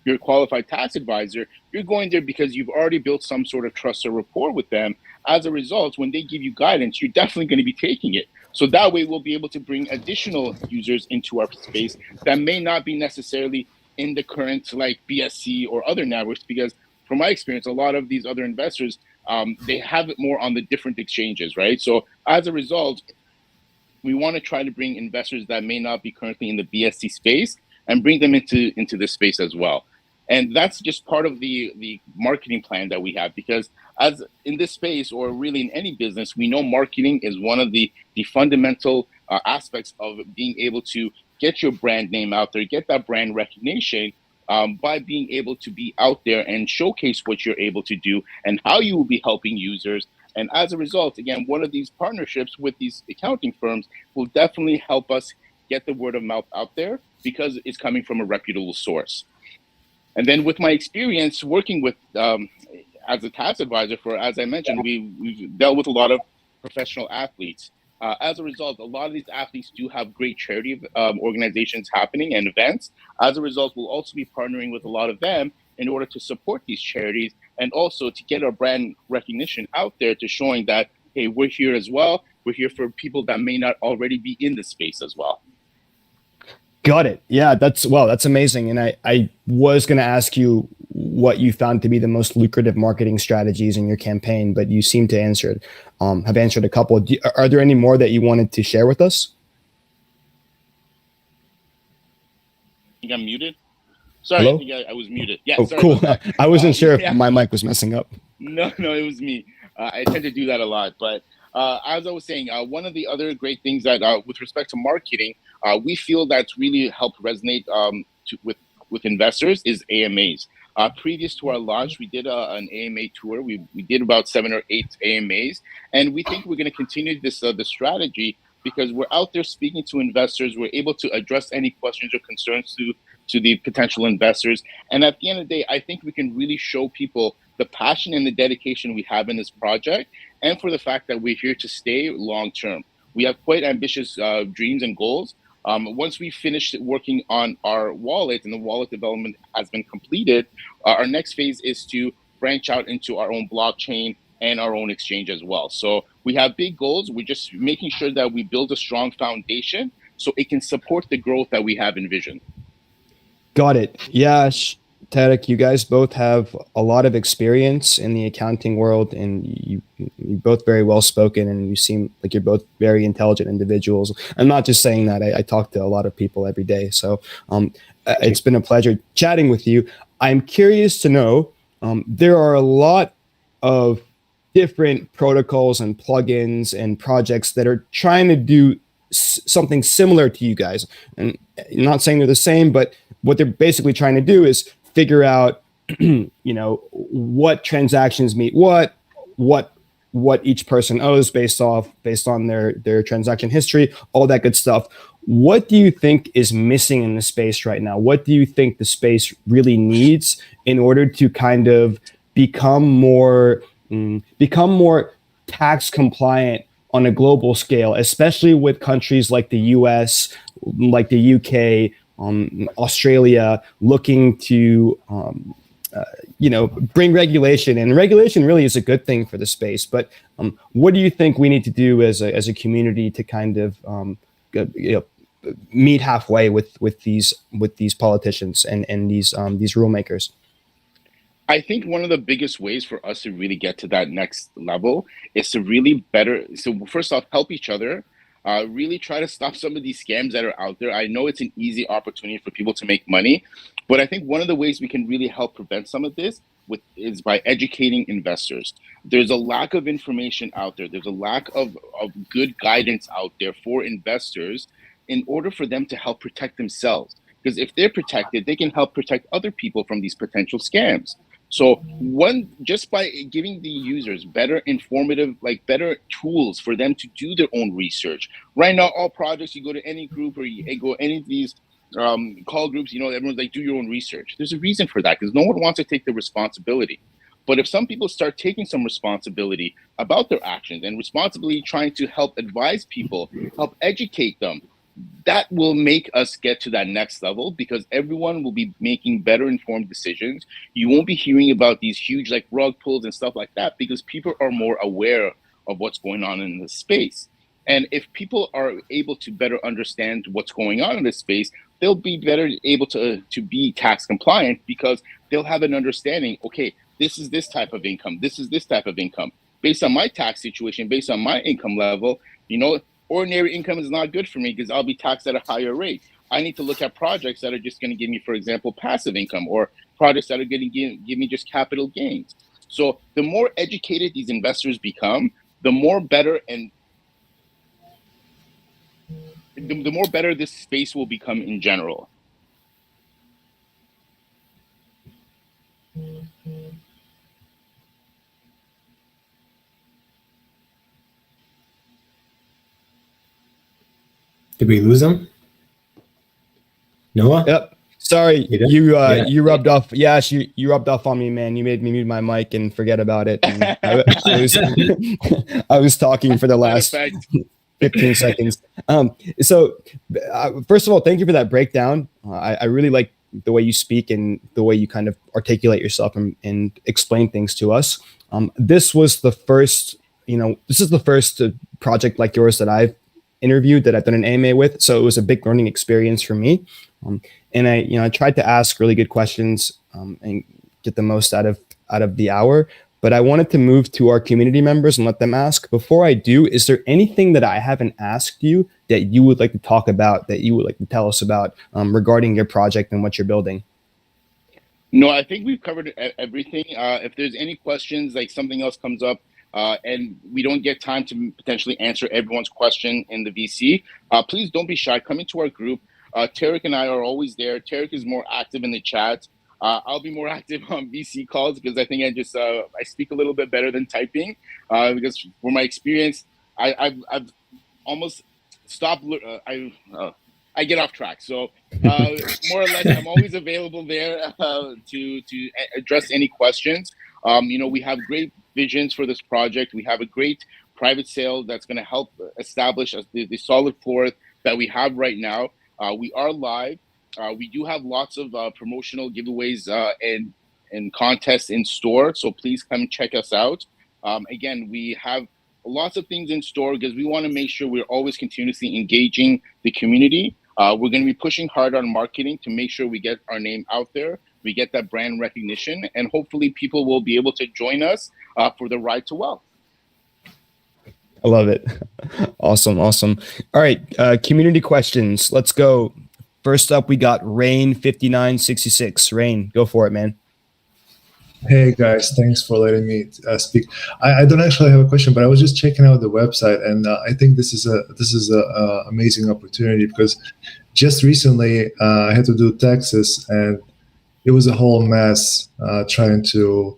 your qualified tax advisor, you're going there because you've already built some sort of trust or rapport with them. As a result, when they give you guidance, you're definitely going to be taking it. So that way we'll be able to bring additional users into our space that may not be necessarily in the current like BSC or other networks, because from my experience, a lot of these other investors, they have it more on the different exchanges, right? So as a result, we want to try to bring investors that may not be currently in the BSC space and bring them into this space as well. And that's just part of the marketing plan that we have, because as in this space, or really in any business, we know marketing is one of the fundamental aspects of being able to get your brand name out there, get that brand recognition by being able to be out there and showcase what you're able to do and how you will be helping users. And as a result, again, one of these partnerships with these accounting firms will definitely help us get the word of mouth out there, because it's coming from a reputable source. And then with my experience working with, as a tax advisor for, as I mentioned, we've dealt with a lot of professional athletes. As a result, a lot of these athletes do have great charity organizations happening and events. As a result, we'll also be partnering with a lot of them in order to support these charities, and also to get our brand recognition out there, to showing that, hey, we're here as well. We're here for people that may not already be in the space as well. Got it. Yeah, that's amazing. And I was going to ask you what you found to be the most lucrative marketing strategies in your campaign, but you seem to have answered a couple. Are there any more that you wanted to share with us? I think I'm muted. Sorry, Hello? I think I was muted. Yeah, oh, sorry. Cool. I wasn't sure if my mic was messing up. No, it was me. I tend to do that a lot, but as I was saying, one of the other great things that, with respect to marketing, we feel that's really helped resonate with investors is AMAs. Previous to our launch, we did an AMA tour. We did about 7 or 8 AMAs, and we think we're going to continue this strategy because we're out there speaking to investors. We're able to address any questions or concerns to the potential investors. And at the end of the day, I think we can really show people the passion and the dedication we have in this project, and for the fact that we're here to stay long term. We have quite ambitious dreams and goals. Once we finish working on our wallet and the wallet development has been completed, our next phase is to branch out into our own blockchain and our own exchange as well. So we have big goals. We're just making sure that we build a strong foundation so it can support the growth that we have envisioned. Got it. Yeah, Tarek, you guys both have a lot of experience in the accounting world, and you're both very well spoken, and you seem like you're both very intelligent individuals. I'm not just saying that. I talk to a lot of people every day, so it's been a pleasure chatting with you. I'm curious to know, there are a lot of different protocols and plugins and projects that are trying to do something similar to you guys, and I'm not saying they're the same, but what they're basically trying to do is figure out, what transactions meet what each person owes based on their transaction history, all that good stuff. What do you think is missing in the space right now? What do you think the space really needs in order to kind of become more tax compliant on a global scale, especially with countries like the US, like the UK, Australia, looking to bring regulation, and regulation really is a good thing for the space. But what do you think we need to do as a community to kind of meet halfway with these politicians and these rule makers? I think one of the biggest ways for us to really get to that next level is to really so first off, help each other, really try to stop some of these scams that are out there. I know it's an easy opportunity for people to make money, but I think one of the ways we can really help prevent some of this is by educating investors. There's a lack of information out there. There's a lack of good guidance out there for investors in order for them to help protect themselves. Because if they're protected, they can help protect other people from these potential scams. So just by giving the users better better tools for them to do their own research. Right now, all projects, you go to any group or you go any of these call groups, everyone's like, do your own research. There's a reason for that, because no one wants to take the responsibility. But if some people start taking some responsibility about their actions and responsibly trying to help advise people, help educate them, that will make us get to that next level, because everyone will be making better informed decisions. You won't be hearing about these huge rug pulls and stuff like that, because people are more aware of what's going on in the space. And if people are able to better understand what's going on in this space, they'll be better able to be tax compliant, because they'll have an understanding, okay, this is this type of income, this is this type of income. Based on my tax situation, based on my income level, ordinary income is not good for me because I'll be taxed at a higher rate. I need to look at projects that are just going to give me, for example, passive income, or projects that are going to give me just capital gains. So the more educated these investors become, the more better this space will become in general. Did we lose him? Noah? Yep. Sorry, you rubbed off. Yes, you rubbed off on me, man. You made me mute my mic and forget about it. And I was talking for the last 15 seconds. So first of all, thank you for that breakdown. I really like the way you speak and the way you kind of articulate yourself and explain things to us. This was the first, this is the first project like yours that I've interviewed, that I've done an AMA with. So it was a big learning experience for me. And I tried to ask really good questions and get the most out of the hour. But I wanted to move to our community members and let them ask. Before I do, is there anything that I haven't asked you that you would like to talk about, that you would like to tell us about regarding your project and what you're building? No, I think we've covered everything. If there's any questions, like something else comes up, and we don't get time to potentially answer everyone's question in the VC, please don't be shy. Come into our group. Tarek and I are always there. Tarek is more active in the chat. I'll be more active on VC calls because I think I speak a little bit better than typing. Because from my experience, I've almost stopped. I get off track. So more or less, I'm always available there to address any questions. We have great visions for this project. We have a great private sale that's going to help establish the solid floor that we have right now. We are live. We do have lots of promotional giveaways and contests in store. So please come check us out. Again, we have lots of things in store because we want to make sure we're always continuously engaging the community. We're going to be pushing hard on marketing to make sure we get our name out there. We get that brand recognition, and hopefully people will be able to join us for the ride to wealth. I love it. Awesome. All right. Community questions. Let's go. First up, we got Rain5966. Rain, go for it, man. Hey guys, thanks for letting me speak. I don't actually have a question, but I was just checking out the website, and I think this is a amazing opportunity because just recently I had to do taxes, and it was a whole mess trying to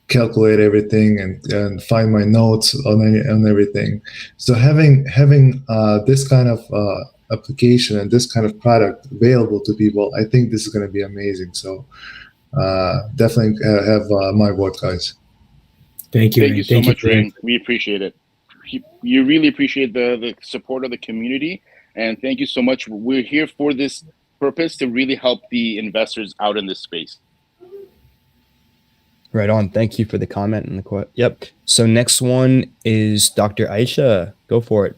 calculate everything and find my notes on everything. So having this kind of application and this kind of product available to people, I think this is going to be amazing. So definitely have my word, guys. Thank you. Thank you so much, Rain. We appreciate it. You really appreciate the support of the community, and thank you so much. We're here for this purpose to really help the investors out in this space. Right on. Thank you for the comment and the quote. Yep. So next one is Dr. Aisha. Go for it.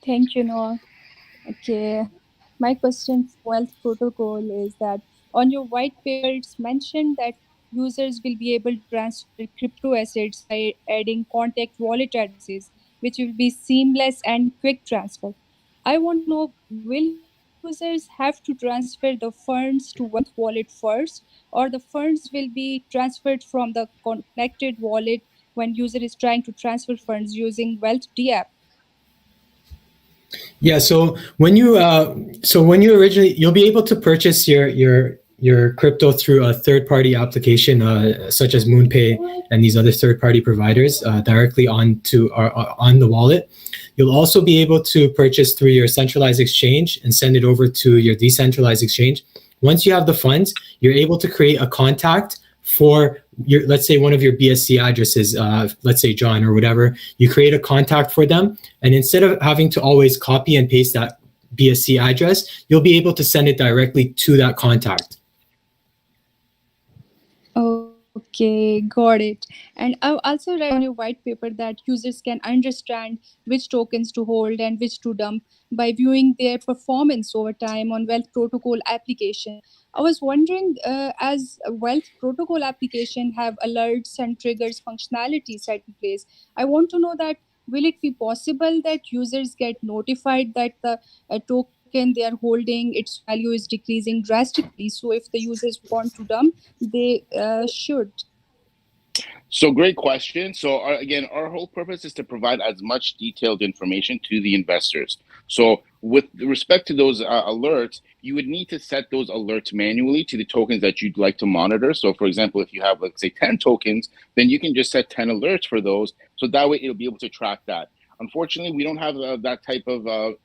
Thank you, Noah. Okay. My question for Wealth Protocol is that on your white paper, it's mentioned that users will be able to transfer crypto assets by adding contact wallet addresses, which will be seamless and quick transfer. I want to know, will users have to transfer the funds to Wealth Wallet first, or the funds will be transferred from the connected wallet when user is trying to transfer funds using Wealth D app? Yeah. So when you originally, you'll be able to purchase your crypto through a third-party application such as MoonPay and these other third-party providers directly on the wallet. You'll also be able to purchase through your centralized exchange and send it over to your decentralized exchange. Once you have the funds, you're able to create a contact for your, let's say one of your BSC addresses, let's say John or whatever. You create a contact for them, and instead of having to always copy and paste that BSC address, you'll be able to send it directly to that contact. Okay, got it. And I also read on your white paper that users can understand which tokens to hold and which to dump by viewing their performance over time on Wealth Protocol application. I was wondering, as a Wealth Protocol application have alerts and triggers functionality set in place, I want to know that will it be possible that users get notified that the token they are holding, its value is decreasing drastically? So if the users want to dump, they should. So great question. So again, our whole purpose is to provide as much detailed information to the investors. So with respect to those alerts, you would need to set those alerts manually to the tokens that you'd like to monitor. So for example, if you have, let's say 10 tokens, then you can just set 10 alerts for those. So that way it'll be able to track that. Unfortunately, we don't have that type of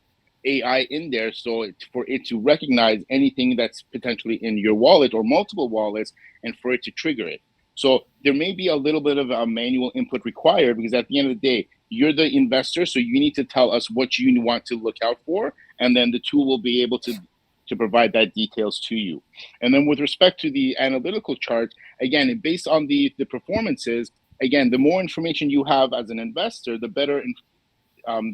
AI in there. So for it to recognize anything that's potentially in your wallet or multiple wallets and for it to trigger it. So there may be a little bit of a manual input required because at the end of the day, you're the investor. So you need to tell us what you want to look out for. And then the tool will be able to provide that details to you. And then with respect to the analytical chart, again, based on the performances, again, the more information you have as an investor, the better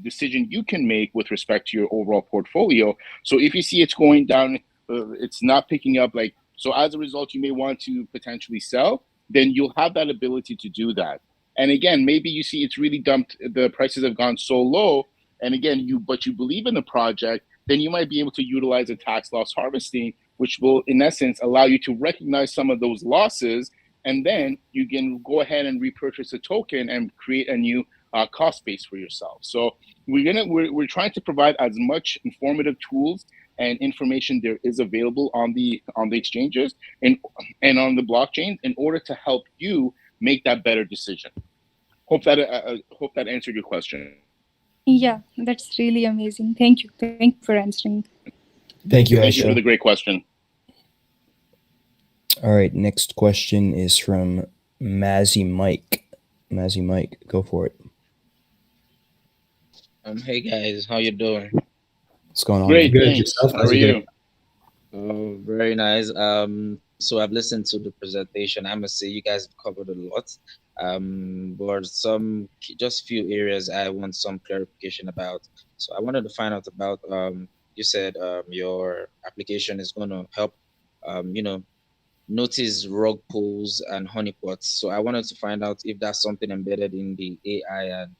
decision you can make with respect to your overall portfolio. So if you see it's going down, it's not picking up, like, so as a result, you may want to potentially sell, then you'll have that ability to do that. And again, maybe you see it's really dumped, the prices have gone so low, and again, but you believe in the project, then you might be able to utilize a tax loss harvesting, which will, in essence, allow you to recognize some of those losses and then you can go ahead and repurchase a token and create a new cost base for yourself. So we're trying to provide as much informative tools and information there is available on the exchanges and on the blockchain in order to help you make that better decision. Hope that answered your question. Yeah, that's really amazing. Thank you. Thank you for answering. Thank you, Thank you for Aisha. the great question. All right, next question is from Mazzy Mike. Mazzy Mike, go for it. Hey guys, how you doing? What's going on? Great, Good. thanks. Yourself? How How's are it you? Oh, very nice. So I've listened to the presentation. I must say you guys have covered a lot. But just few areas I want some clarification about. So I wanted to find out about you said your application is going to help notice rug pulls and honeypots. So I wanted to find out if that's something embedded in the AI and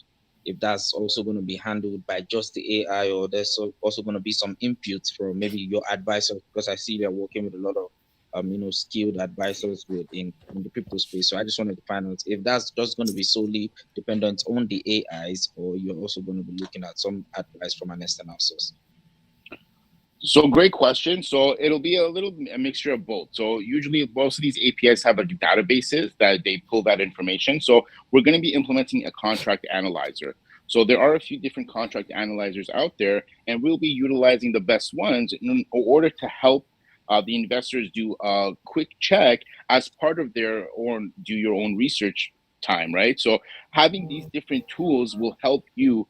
if that's also going to be handled by just the AI or there's also going to be some inputs from maybe your advisors, because I see they're working with a lot of skilled advisors in the crypto space. So I just wanted to find out if that's just going to be solely dependent on the AIs or you're also going to be looking at some advice from an external source. So great question. So it'll be a mixture of both. So usually most of these APIs have like databases that they pull that information. So we're going to be implementing a contract analyzer. So there are a few different contract analyzers out there, and we'll be utilizing the best ones in order to help the investors do a quick check as part of their own do your own research time, right? So having these different tools will help you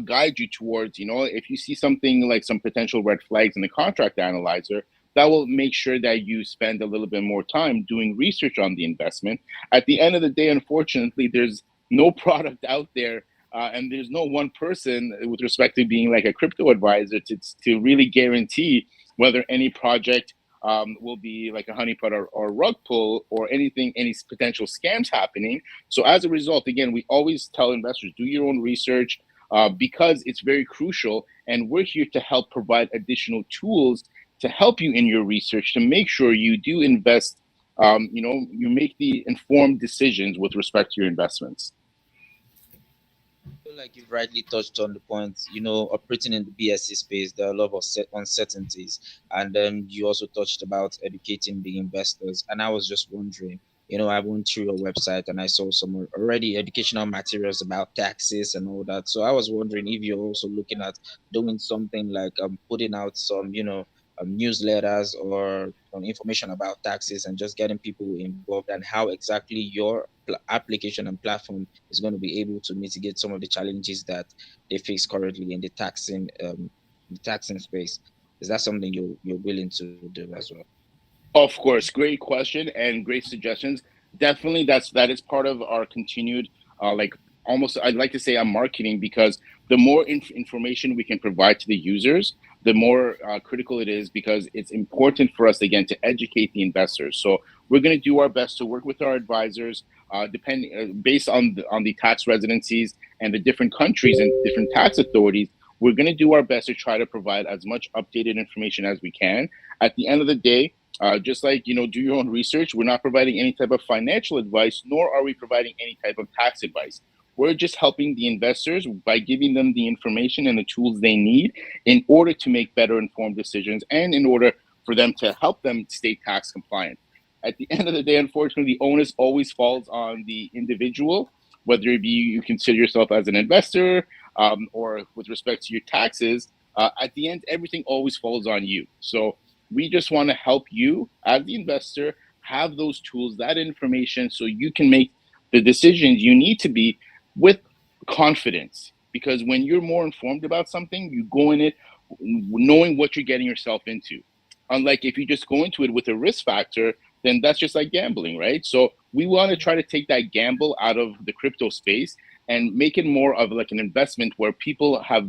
guide you towards, if you see something like some potential red flags in the contract analyzer, that will make sure that you spend a little bit more time doing research on the investment. At the end of the day, unfortunately, there's no product out there, and there's no one person with respect to being like a crypto advisor to really guarantee whether any project will be like a honeypot or rug pull or anything, any potential scams happening. So as a result, again, we always tell investors, do your own research, because it's very crucial. And we're here to help provide additional tools to help you in your research to make sure you do invest, you make the informed decisions with respect to your investments. I feel like you've rightly touched on the point, operating in the BSC space, there are a lot of uncertainties. And then you also touched about educating the investors. And I was just wondering, I went through your website and I saw some already educational materials about taxes and all that. So I was wondering if you're also looking at doing something like putting out some, newsletters or information about taxes and just getting people involved and how exactly your application and platform is going to be able to mitigate some of the challenges that they face currently in the taxing space. Is that something you're willing to do as well? Of course, great question and great suggestions. Definitely, that is part of our continued, almost I'd like to say, marketing, because the more information we can provide to the users, the more critical it is, because it's important for us again to educate the investors. So we're going to do our best to work with our advisors, based on the tax residencies and the different countries and different tax authorities. We're going to do our best to try to provide as much updated information as we can. At the end of the day, just like, do your own research. We're not providing any type of financial advice, nor are we providing any type of tax advice. We're just helping the investors by giving them the information and the tools they need in order to make better informed decisions and in order for them to help them stay tax compliant. At the end of the day, unfortunately, the onus always falls on the individual, whether it be you consider yourself as an investor, or with respect to your taxes. At the end, everything always falls on you. So we just want to help you as the investor have those tools, that information, so you can make the decisions you need to be with confidence. Because when you're more informed about something, you go in it knowing what you're getting yourself into. Unlike if you just go into it with a risk factor, then that's just like gambling, right? So we want to try to take that gamble out of the crypto space and make it more of like an investment where people have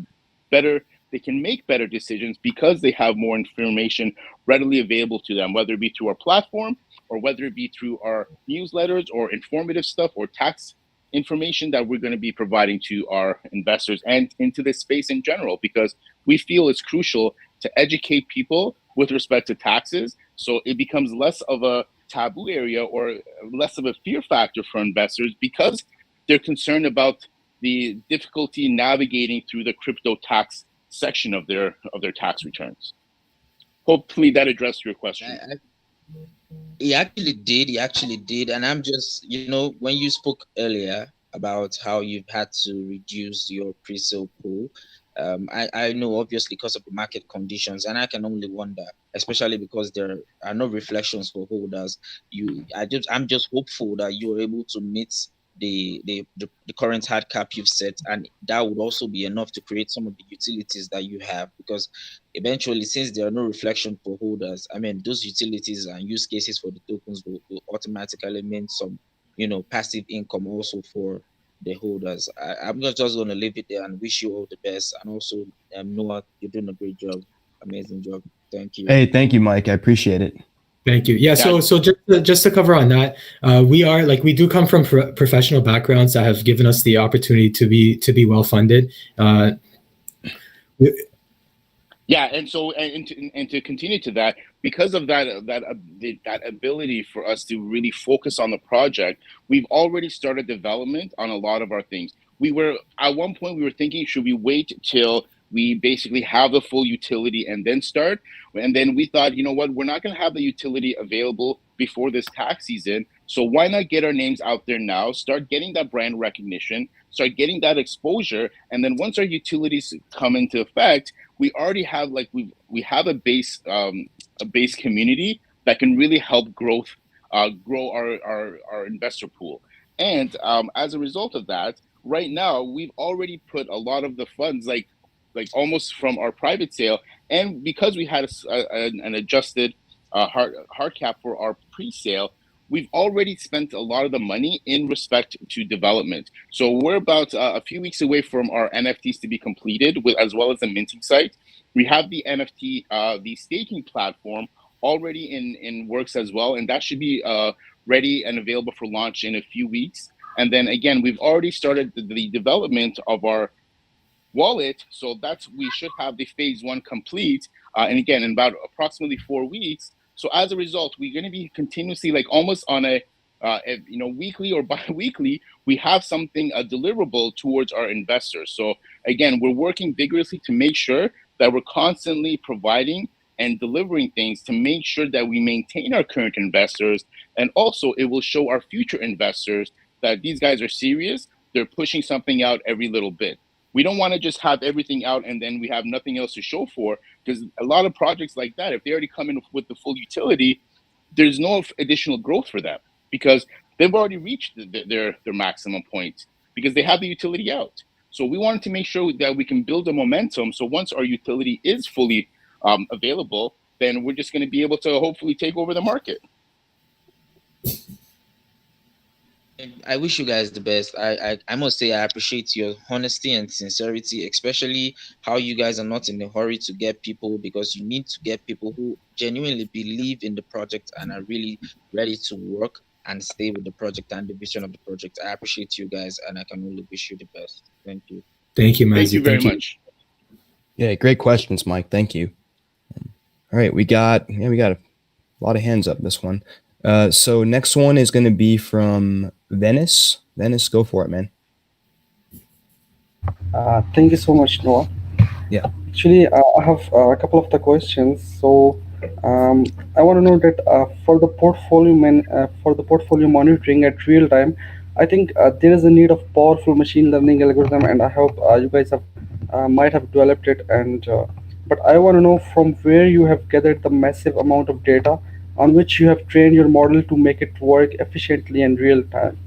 they can make better decisions because they have more information readily available to them, whether it be through our platform or whether it be through our newsletters or informative stuff or tax information that we're going to be providing to our investors and into this space in general, because we feel it's crucial to educate people with respect to taxes. So it becomes less of taboo area or less of a fear factor for investors because they're concerned about the difficulty navigating through the crypto tax section of their tax returns. Hopefully that addressed your question. He actually did. And I'm just, when you spoke earlier about how you've had to reduce your pre-sale pool, I know obviously because of the market conditions, and I can only wonder, especially because there are no reflections for holders. I'm just hopeful that you're able to meet the current hard cap you've set, and that would also be enough to create some of the utilities that you have, because eventually, since there are no reflection for holders, I mean, those utilities and use cases for the tokens will automatically mean some, passive income also for the holders. I'm not just going to leave it there and wish you all the best. And also, Noah, you're doing a great job. Amazing job. Thank you. Hey, thank you, Mike. I appreciate it. Thank you. Yeah. So just to cover on that, we do come from professional backgrounds that have given us the opportunity to be well funded. Yeah, and so and to continue to that, because of that ability for us to really focus on the project, we've already started development on a lot of our things. We were at one point we were thinking, should we wait till we basically have the full utility and then start? And then we thought, you know what, we're not going to have the utility available before this tax season, so why not get our names out there now, start getting that brand recognition, start getting that exposure, and then once our utilities come into effect, we already have we have a base community that can really help grow our investor pool. And as a result of that, right now we've already put a lot of the funds like almost from our private sale, and because we had an adjusted hard cap for our pre-sale, we've already spent a lot of the money in respect to development. So we're about a few weeks away from our NFTs to be completed, as well as the minting site. We have the NFT, the staking platform already in works as well, and that should be ready and available for launch in a few weeks. And then again, we've already started the development of our wallet, so we should have the phase 1 complete, and again in about approximately 4 weeks. So as a result, we're going to be continuously, like almost on a weekly or bi-weekly, we have something deliverable towards our investors. So again, we're working vigorously to make sure that we're constantly providing and delivering things to make sure that we maintain our current investors, and also it will show our future investors that these guys are serious. They're pushing something out every little bit. We don't want to just have everything out and then we have nothing else to show for, because a lot of projects like that, if they already come in with the full utility, there's no additional growth for them because they've already reached their maximum point because they have the utility out. So we wanted to make sure that we can build a momentum. So once our utility is fully available, then we're just going to be able to hopefully take over the market. I wish you guys the best. I must say I appreciate your honesty and sincerity, especially how you guys are not in a hurry to get people, because you need to get people who genuinely believe in the project and are really ready to work and stay with the project and the vision of the project. I appreciate you guys, and I can only wish you the best. Thank you. Thank you, Mazzy. Thank you very much. Yeah, great questions, Mike. Thank you. All right, we got a lot of hands up this one. So next one is going to be from Venice. Venice, go for it, man. Thank you so much, Noah. Yeah. Actually, I have a couple of the questions. So, I want to know that for the portfolio monitoring at real time, I think there is a need of powerful machine learning algorithm, and I hope you guys might have developed it. And but I want to know from where you have gathered the massive amount of data on which you have trained your model to make it work efficiently in real time.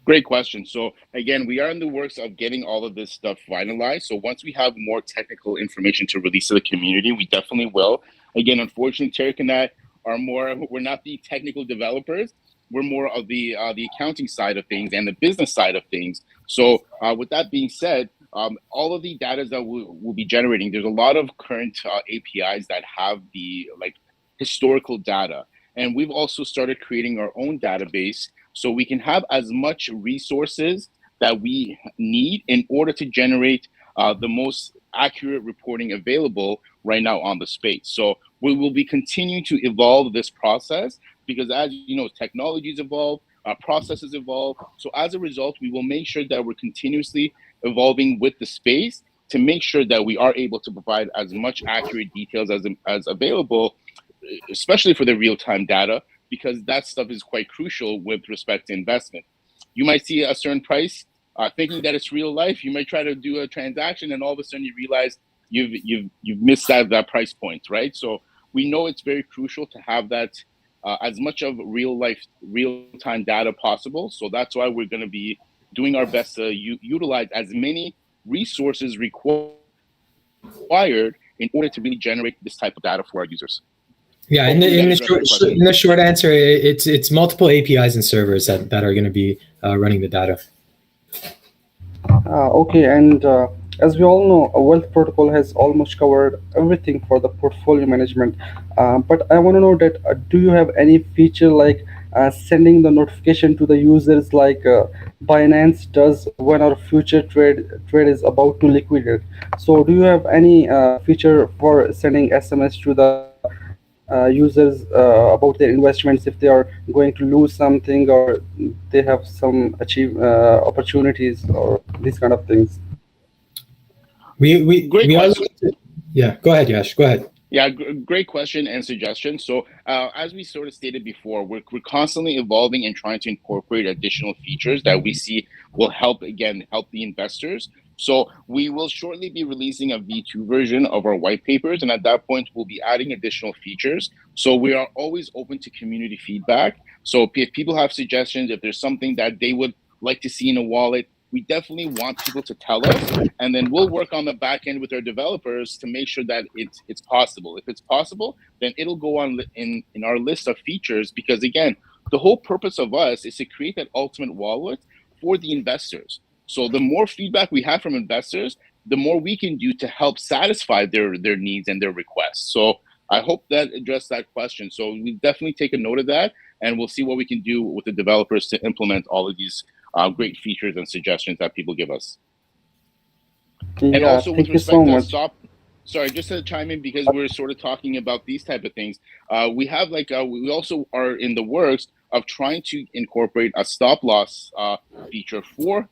Great question. So again, we are in the works of getting all of this stuff finalized. So once we have more technical information to release to the community, we definitely will. Again, unfortunately, Tarek and I we're not the technical developers. We're more of the accounting side of things and the business side of things. So with that being said, all of the data that we'll be generating, there's a lot of current APIs that have the historical data. And we've also started creating our own database so we can have as much resources that we need in order to generate the most accurate reporting available right now on the space. So we will be continuing to evolve this process because, as you know, technologies evolve, processes evolve. So as a result, we will make sure that we're continuously evolving with the space to make sure that we are able to provide as much accurate details as available, especially for the real-time data, because that stuff is quite crucial with respect to investment. You might see a certain price, thinking that it's real life. You might try to do a transaction, and all of a sudden you realize you've missed that price point, right? So we know it's very crucial to have that as much of real-time data possible. So that's why we're going to be doing our best to utilize as many resources required in order to really generate this type of data for our users. Yeah, in the short answer, it's multiple APIs and servers that are going to be running the data. Okay, and as we all know, a wealth protocol has almost covered everything for the portfolio management. But I want to know that do you have any feature like sending the notification to the users like Binance does when our future trade is about to liquidate? So do you have any feature for sending SMS to the users about their investments if they are going to lose something or they have some opportunities or these kind of things? We are looking to, yeah, go ahead, Yash, go ahead. Yeah, great question and suggestion. So as we sort of stated before, we're constantly evolving and trying to incorporate additional features that we see will help the investors. So we will shortly be releasing a V2 version of our white papers, and at that point, we'll be adding additional features. So we are always open to community feedback. So if people have suggestions, if there's something that they would like to see in a wallet, we definitely want people to tell us, and then we'll work on the back end with our developers to make sure that it's possible. If it's possible, then it'll go on in our list of features, because again, the whole purpose of us is to create that ultimate wallet for the investors. So the more feedback we have from investors, the more we can do to help satisfy their needs and their requests. So I hope that addressed that question. So we definitely take a note of that, and we'll see what we can do with the developers to implement all of these great features and suggestions that people give us. Yeah, and also with thank you so respect to much. sorry, just to chime in, because we're sort of talking about these type of things. We have we also are in the works of trying to incorporate a stop loss feature for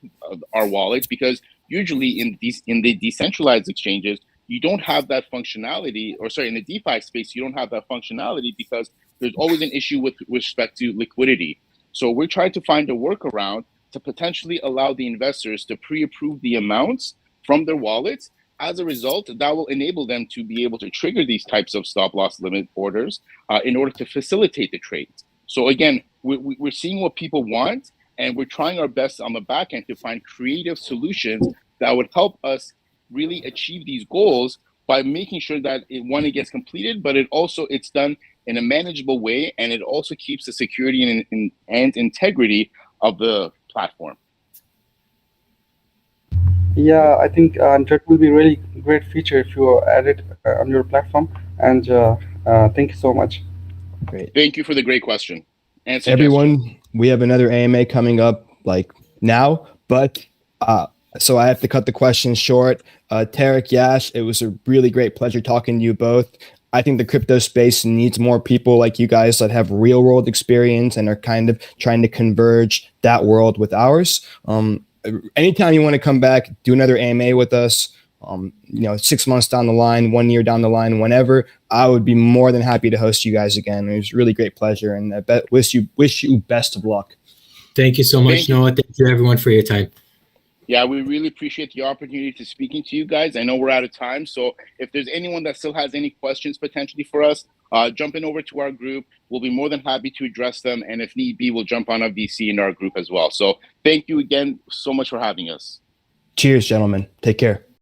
our wallets, because usually in the decentralized exchanges, you don't have that functionality, or sorry, in the DeFi space, you don't have that functionality because there's always an issue with respect to liquidity. So we're trying to find a workaround to potentially allow the investors to pre-approve the amounts from their wallets. As a result, that will enable them to be able to trigger these types of stop loss limit orders in order to facilitate the trades. So again, we're seeing what people want, and we're trying our best on the back end to find creative solutions that would help us really achieve these goals by making sure that it gets completed, but it's done in a manageable way, and it also keeps the security and integrity of the platform. Yeah, I think that will be really great feature if you add it on your platform. And thank you so much. Great. Thank you for the great question and suggestion. Everyone, we have another AMA coming up like now, but so I have to cut the questions short. Tarek, Yash, it was a really great pleasure talking to you both. I think the crypto space needs more people like you guys that have real world experience and are kind of trying to converge that world with ours. Anytime you want to come back, do another AMA with us, 6 months down the line, 1 year down the line, whenever, I would be more than happy to host you guys again. It was a really great pleasure, and I wish you best of luck. Thank you so much, Noah. Thank you everyone for your time. Yeah, we really appreciate the opportunity to speaking to you guys. I know we're out of time, so if there's anyone that still has any questions potentially for us, jump in over to our group. We'll be more than happy to address them, and if need be, we'll jump on a VC in our group as well. So thank you again so much for having us. Cheers, gentlemen. Take care.